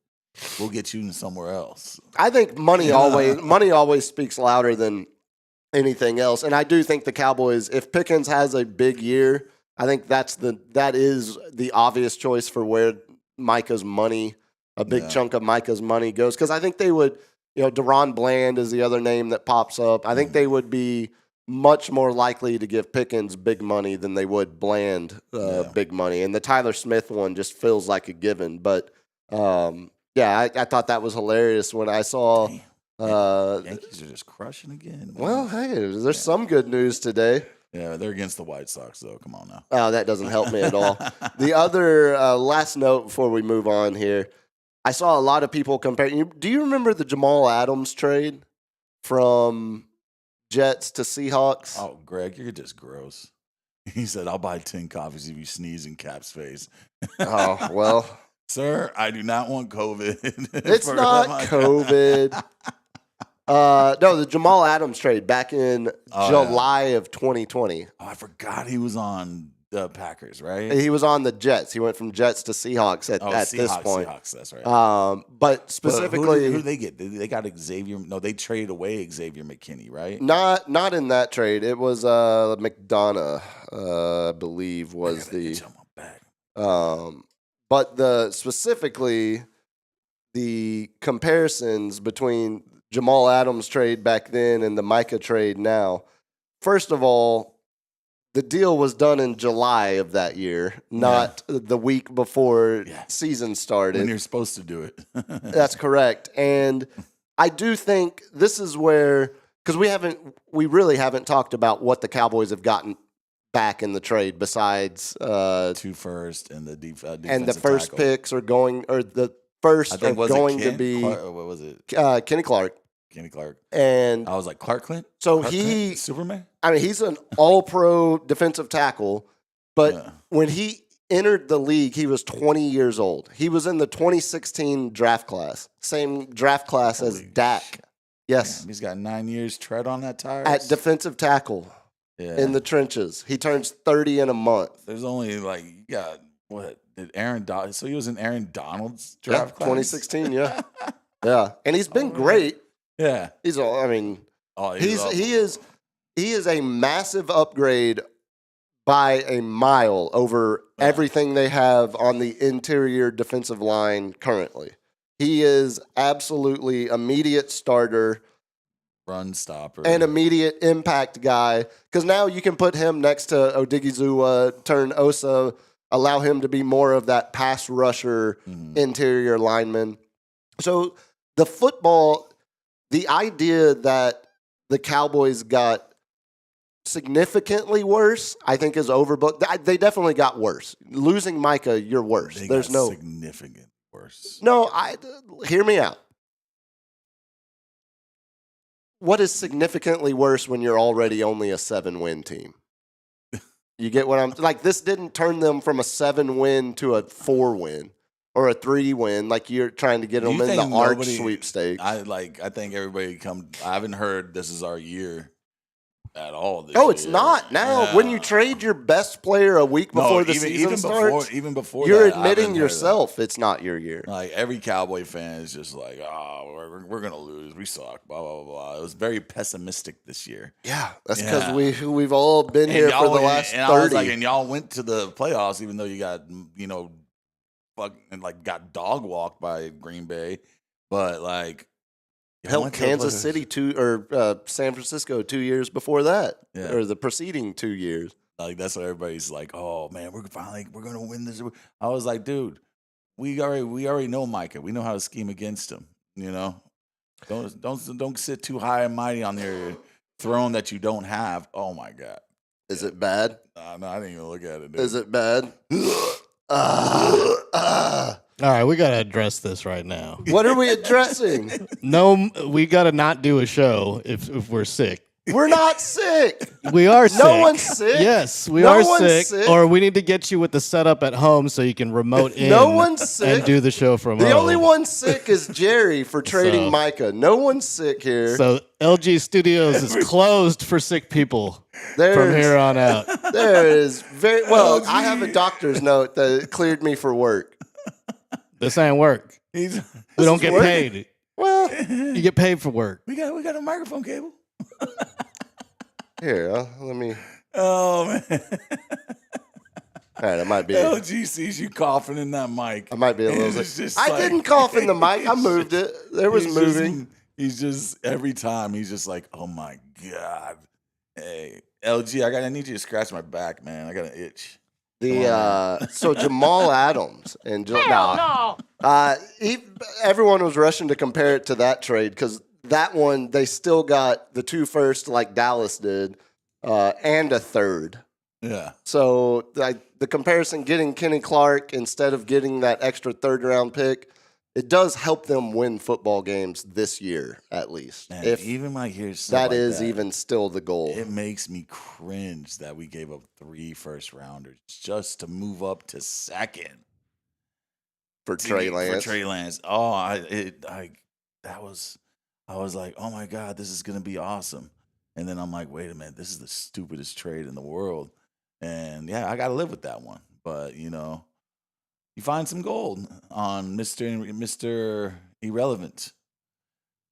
we'll get you somewhere else. I think money always speaks louder than anything else. And I do think the Cowboys, if Pickens has a big year, I think that is the obvious choice for where Micah's money, a big chunk of Micah's money goes. Because I think they would, Deron Bland is the other name that pops up. I think they would be much more likely to give Pickens big money than they would Bland big money. And the Tyler Smith one just feels like a given. But I thought that was hilarious when I saw. Yankees are just crushing again. Man. Well, hey, there's some good news today. Yeah, they're against the White Sox, though. Come on now. Oh, that doesn't help me at all. The other last note before we move on here, I saw a lot of people comparing. Do you remember the Jamal Adams trade from Jets to Seahawks? Oh, Greg, you're just gross. He said, I'll buy 10 coffees if you sneeze in Cap's face. Oh, well. Sir, I do not want COVID. It's not COVID. No, the Jamal Adams trade back in July of 2020. Oh, I forgot he was on the Packers, right? He was on the Jets. He went from Jets to Seahawks at this point. Seahawks, that's right. But specifically, who did they get? They got Xavier. No, they traded away Xavier McKinney, right? not in that trade. It was McDonough, I believe, was the. But specifically the comparisons between Jamal Adams trade back then and the Micah trade now. First of all, the deal was done in July of that year, not the week before season started. When you're supposed to do it. That's correct. And I do think this is where, because we really haven't talked about what the Cowboys have gotten back in the trade besides 2 first and the defensive and the first tackle. picks are going, or the first are going to be what was it? Kenny Clark. Kenny Clark. And I was like, Clark Clint? so Clark he, Clint? Superman? I mean, he's an all-pro defensive tackle, but when he entered the league, he was 20 years old. He was in the 2016 draft class, same draft class as Dak. Yes. Damn, he's got 9 years tread on that tire. At defensive tackle in the trenches. He turns 30 in a month. There's only like, you got, what, did Aaron Donald, so he was in Aaron Donald's draft class? 2016, yeah. Yeah. And he's been great. Yeah. He's all, I mean, he is a massive upgrade by a mile over everything they have on the interior defensive line currently. He is absolutely immediate starter, run stopper, and immediate impact guy. Because now you can put him next to Odigizua, turn Osa, allow him to be more of that pass rusher interior lineman. So the football, the idea that the Cowboys got significantly worse, I think, is overbooked. They definitely got worse. Losing Micah, you're worse. There's no significant worse. No, hear me out. What is significantly worse when you're already only a 7-win team? You get what I'm like? This didn't turn them from a 7-win to a 4-win or a 3-win. Like you're trying to get them in the arch sweepstakes. I think everybody I haven't heard this is our year at all. It's not now. Yeah. When you trade your best player a week before the season starts, even before you're admitting yourself it's not your year. Like every Cowboy fan is just like, we're gonna lose. We suck. Blah blah blah. It was very pessimistic this year. Yeah, that's because we've all been here for the last 30. And y'all went to the playoffs, even though you got got dog walked by Green Bay, but like. Helped Kansas City San Francisco 2 years before that, or the preceding 2 years. Like that's what everybody's like. Oh man, we're gonna win this. I was like, dude, we already know Micah. We know how to scheme against him. You know, don't sit too high and mighty on their throne that you don't have. Oh my god, is it bad? No, I didn't even look at it. Dude. Is it bad? All right, we got to address this right now. What are we addressing? No, we got to not do a show if we're sick. We're not sick. We are sick. No one's sick. Yes, we are sick. Or we need to get you with the setup at home so you can remote in no one's sick. And do the show from home. The only one sick is Jerry for trading Micah. No one's sick here. So LG Studios is closed for sick people from here on out. There is I have a doctor's note that cleared me for work. This ain't work. We don't get paid. Well, you get paid for work. We got a microphone cable. Here, let me. Oh man! All right, it might be. LG sees you coughing in that mic. I might be a little. I didn't cough in the mic. I moved it. There was moving. He's just every time. He's just like, oh my god. Hey, LG, I need you to scratch my back, man. I got an itch. So Jamal Adams and everyone was rushing to compare it to that trade because that one they still got the 2 first like Dallas did and a 3rd. Yeah. So the comparison, getting Kenny Clark instead of getting that extra 3rd round pick, it does help them win football games this year, at least. Man, if even like here's that like is that, even still the goal. It makes me cringe that we gave up 3 first rounders just to move up to 2nd for Trey Lance. For Trey Lance. Oh, I was like, oh my god, this is gonna be awesome. And then I'm like, wait a minute, this is the stupidest trade in the world. And yeah, I got to live with that one. But you find some gold on Mr. Irrelevant.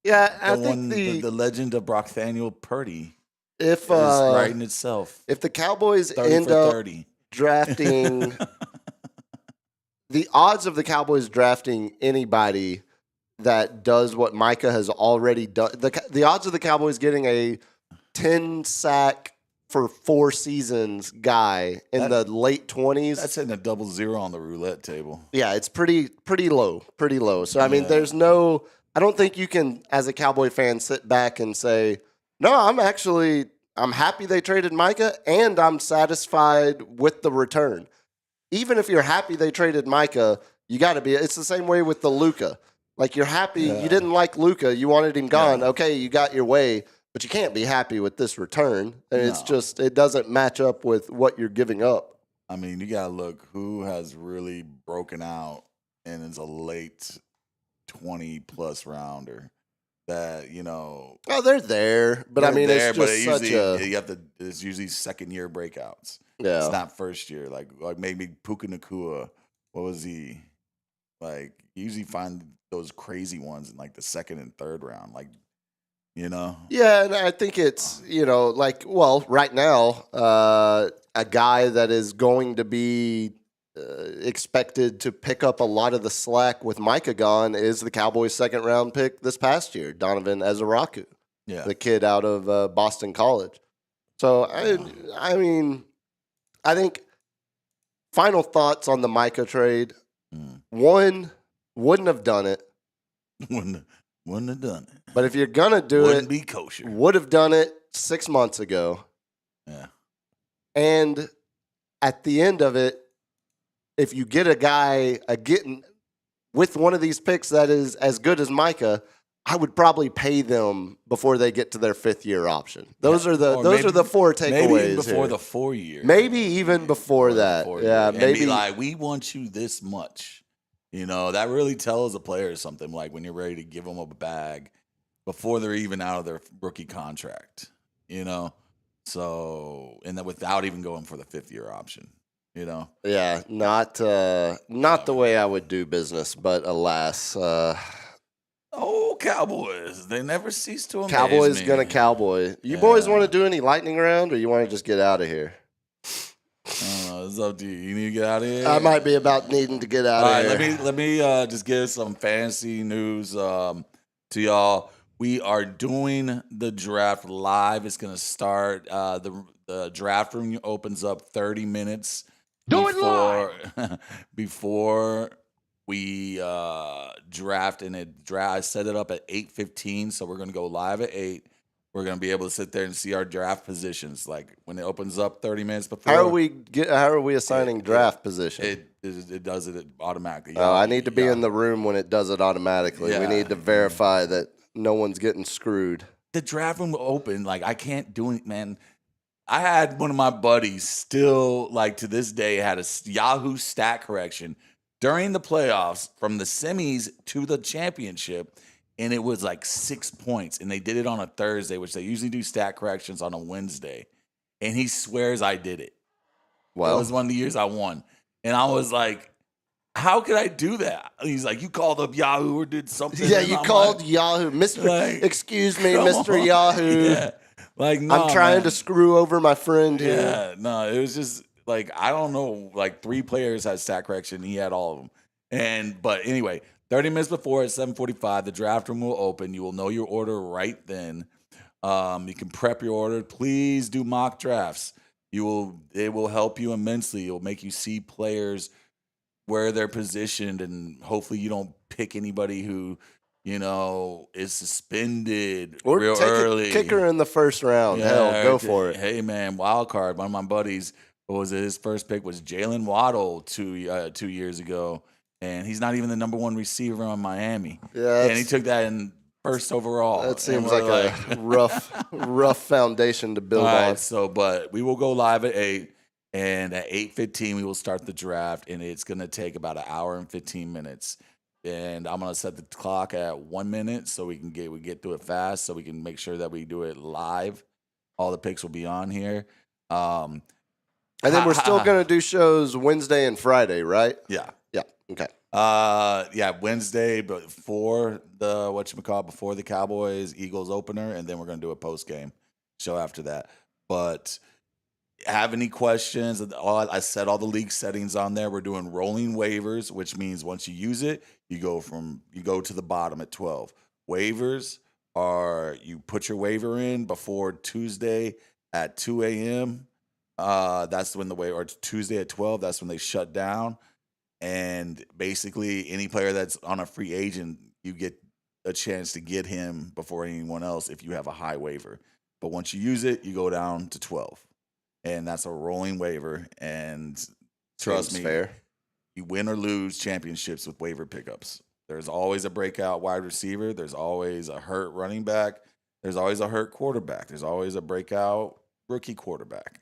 Yeah, I The think one, the legend of Brockthaniel Purdy if is writing itself. if the Cowboys 30 end for up 30. drafting the odds of the Cowboys drafting anybody that does what Micah has already done, the odds of the Cowboys getting a 10 sack for 4 seasons guy in the late 20s. That's hitting a 00 on the roulette table. Yeah, it's pretty low. So I mean, Yeah. I don't think you can, as a Cowboy fan, sit back and say, no, I'm happy they traded Micah and I'm satisfied with the return. Even if you're happy they traded Micah, you got to be. It's the same way with the Luka. Like, you're happy. Yeah. You didn't like Luka. You wanted him gone. Yeah. Okay, you got your way, but you can't be happy with this return. And it's No. just, it doesn't match up with what you're giving up. I mean, you got to look who has really broken out and is a late 20-plus rounder that, Oh, they're there. But I mean, it's just it's usually second-year breakouts. Yeah. It's not first year. Like maybe Puka Nacua. What was he? Like, you usually find those crazy ones in like the second and third round. Like, Yeah, and I think it's, right now, a guy that is going to be expected to pick up a lot of the slack with Micah gone is the Cowboys' second-round pick this past year, Donovan Ezeraku, the kid out of Boston College. So, I mean, I think final thoughts on the Micah trade. One, wouldn't have done it. Wouldn't have done it. But if you're going to do Wouldn't it, be kosher. would have done it 6 months ago. Yeah. And at the end of it, if you get a guy getting with one of these picks that is as good as Micah, I would probably pay them before they get to their 5th-year option. Those are the 4 takeaways. Maybe even before here. the 4 year. Maybe even before that. Yeah, and maybe be like, we want you this much. That really tells a player something. Like when you're ready to give them a bag before they're even out of their rookie contract. So and then without even going for the 5th-year option. Yeah, not the way I would do business, but alas. Oh, Cowboys. They never cease to amaze Cowboys me. gonna cowboy. You boys want to do any lightning round, or you want to just get out of here? It's up to you. You need to get out of here? I might be about needing to get out All of right, here. let me just give some fantasy news to y'all. We are doing the draft live. It's gonna start. The draft room opens up 30 minutes before we draft, and I set it up at 8:15. So we're gonna go live at 8. We're gonna be able to sit there and see our draft positions. Like when it opens up 30 minutes before. How are we assigning draft position? It does it automatically. Oh, I need to be in the room when it does it automatically. We Yeah. need to verify that no one's getting screwed. The draft room will open. Like, I can't do it, man. I had one of my buddies still, like, to this day, had a Yahoo stat correction during the playoffs from the semis to the championship, and it was like 6 points. And they did it on a Thursday, which they usually do stat corrections on a Wednesday. And he swears I did it. Well, That was one of the years I won. And I was like, how could I do that? And he's like, you called up Yahoo or did something. yeah, And you I'm called like, Yahoo, Mr. like, excuse me, come Mr. on. Yahoo. Yeah. Like, no, I'm trying man. to screw over my friend here. Yeah, no, it was just like, I don't know, like 3 players had stat correction. He had all of them. But anyway, 30 minutes before at 7:45, the draft room will open. You will know your order right then. You can prep your order. Please do mock drafts. It will help you immensely. It will make you see players where they're positioned, and hopefully you don't pick anybody who, is suspended Or real take early. a kicker in the first round. Hell, go for it. Hey, man, wild card. One of my buddies, what was it? His first pick was Jalen Waddle 2 years ago, and he's not even the number 1 receiver on Miami. Yeah, And he took that in first overall. that seems And like we're a rough foundation to build all on. right, so, but we will go live at 8, and at 8:15 we will start the draft, and it's going to take about an hour and 15 minutes. And I'm going to set the clock at 1 minute so we get through it fast, so we can make sure that we do it live. All the picks will be on here. And then we're still going to do shows Wednesday and Friday, right? Yeah. Yeah. Okay. Yeah, Wednesday before before the Cowboys Eagles opener, and then we're gonna do a post game show after that. But have any questions? I set all the league settings on there. We're doing rolling waivers, which means once you use it, you go to the bottom at 12. Waivers are you put your waiver in before Tuesday at 2 a.m. That's when or Tuesday at 12. That's when they shut down. And basically, any player that's on a free agent, you get a chance to get him before anyone else if you have a high waiver. But once you use it, you go down to 12. And that's a rolling waiver. And trust me, fair. You win or lose championships with waiver pickups. There's always a breakout wide receiver. There's always a hurt running back. There's always a hurt quarterback. There's always a breakout rookie quarterback,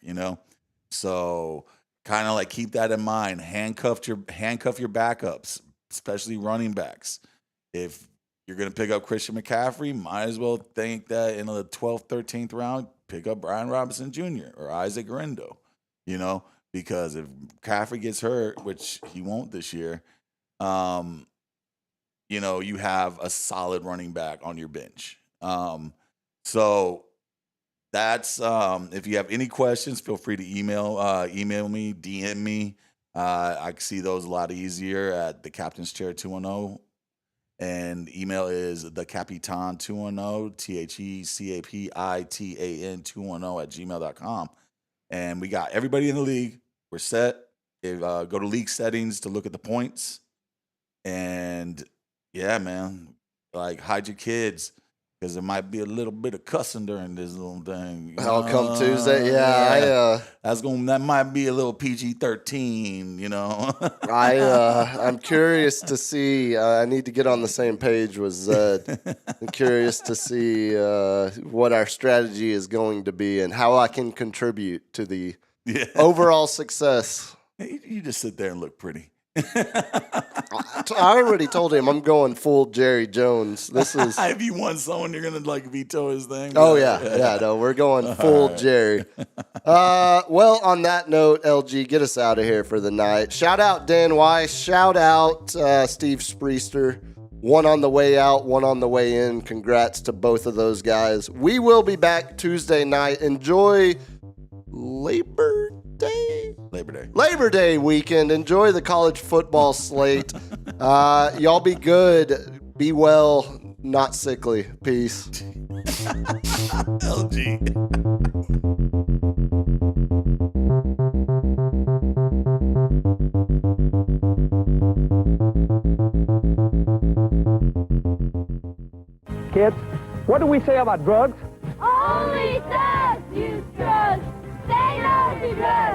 So kind of like keep that in mind. Handcuff your backups, especially running backs. If you're going to pick up Christian McCaffrey, might as well think that in the 12th, 13th round, pick up Brian Robinson Jr. or Isaac Guerrero, because if McCaffrey gets hurt, which he won't this year, you have a solid running back on your bench. So that's if you have any questions, feel free to email me, DM me. I can see those a lot easier at the Captain's Chair 210. And email is thecapitan210, TheCapitan 210 And we got everybody in the league. We're set. Go to league settings to look at the points. And yeah, man, hide your kids. Because there might be a little bit of cussing during this little thing. Come Tuesday, yeah. That might be a little PG-13, I'm curious to see. I need to get on the same page with Zed. I'm curious to see what our strategy is going to be and how I can contribute to the overall success. You just sit there and look pretty. I already told him I'm going full Jerry Jones. This is if you want someone, you're gonna veto his thing. Oh yeah. No, we're going full Jerry. Well, on that note, LG, get us out of here for the night. Shout out Dan Weiss. Shout out Steve Spriester. One on the way out, one on the way in. Congrats to both of those guys. We will be back Tuesday night. Enjoy Labor Day weekend. Enjoy the college football slate. Y'all be good. Be well. Not sickly. Peace. LG. Kids, what do we say about drugs? Only thugs use drugs. They don't do drugs.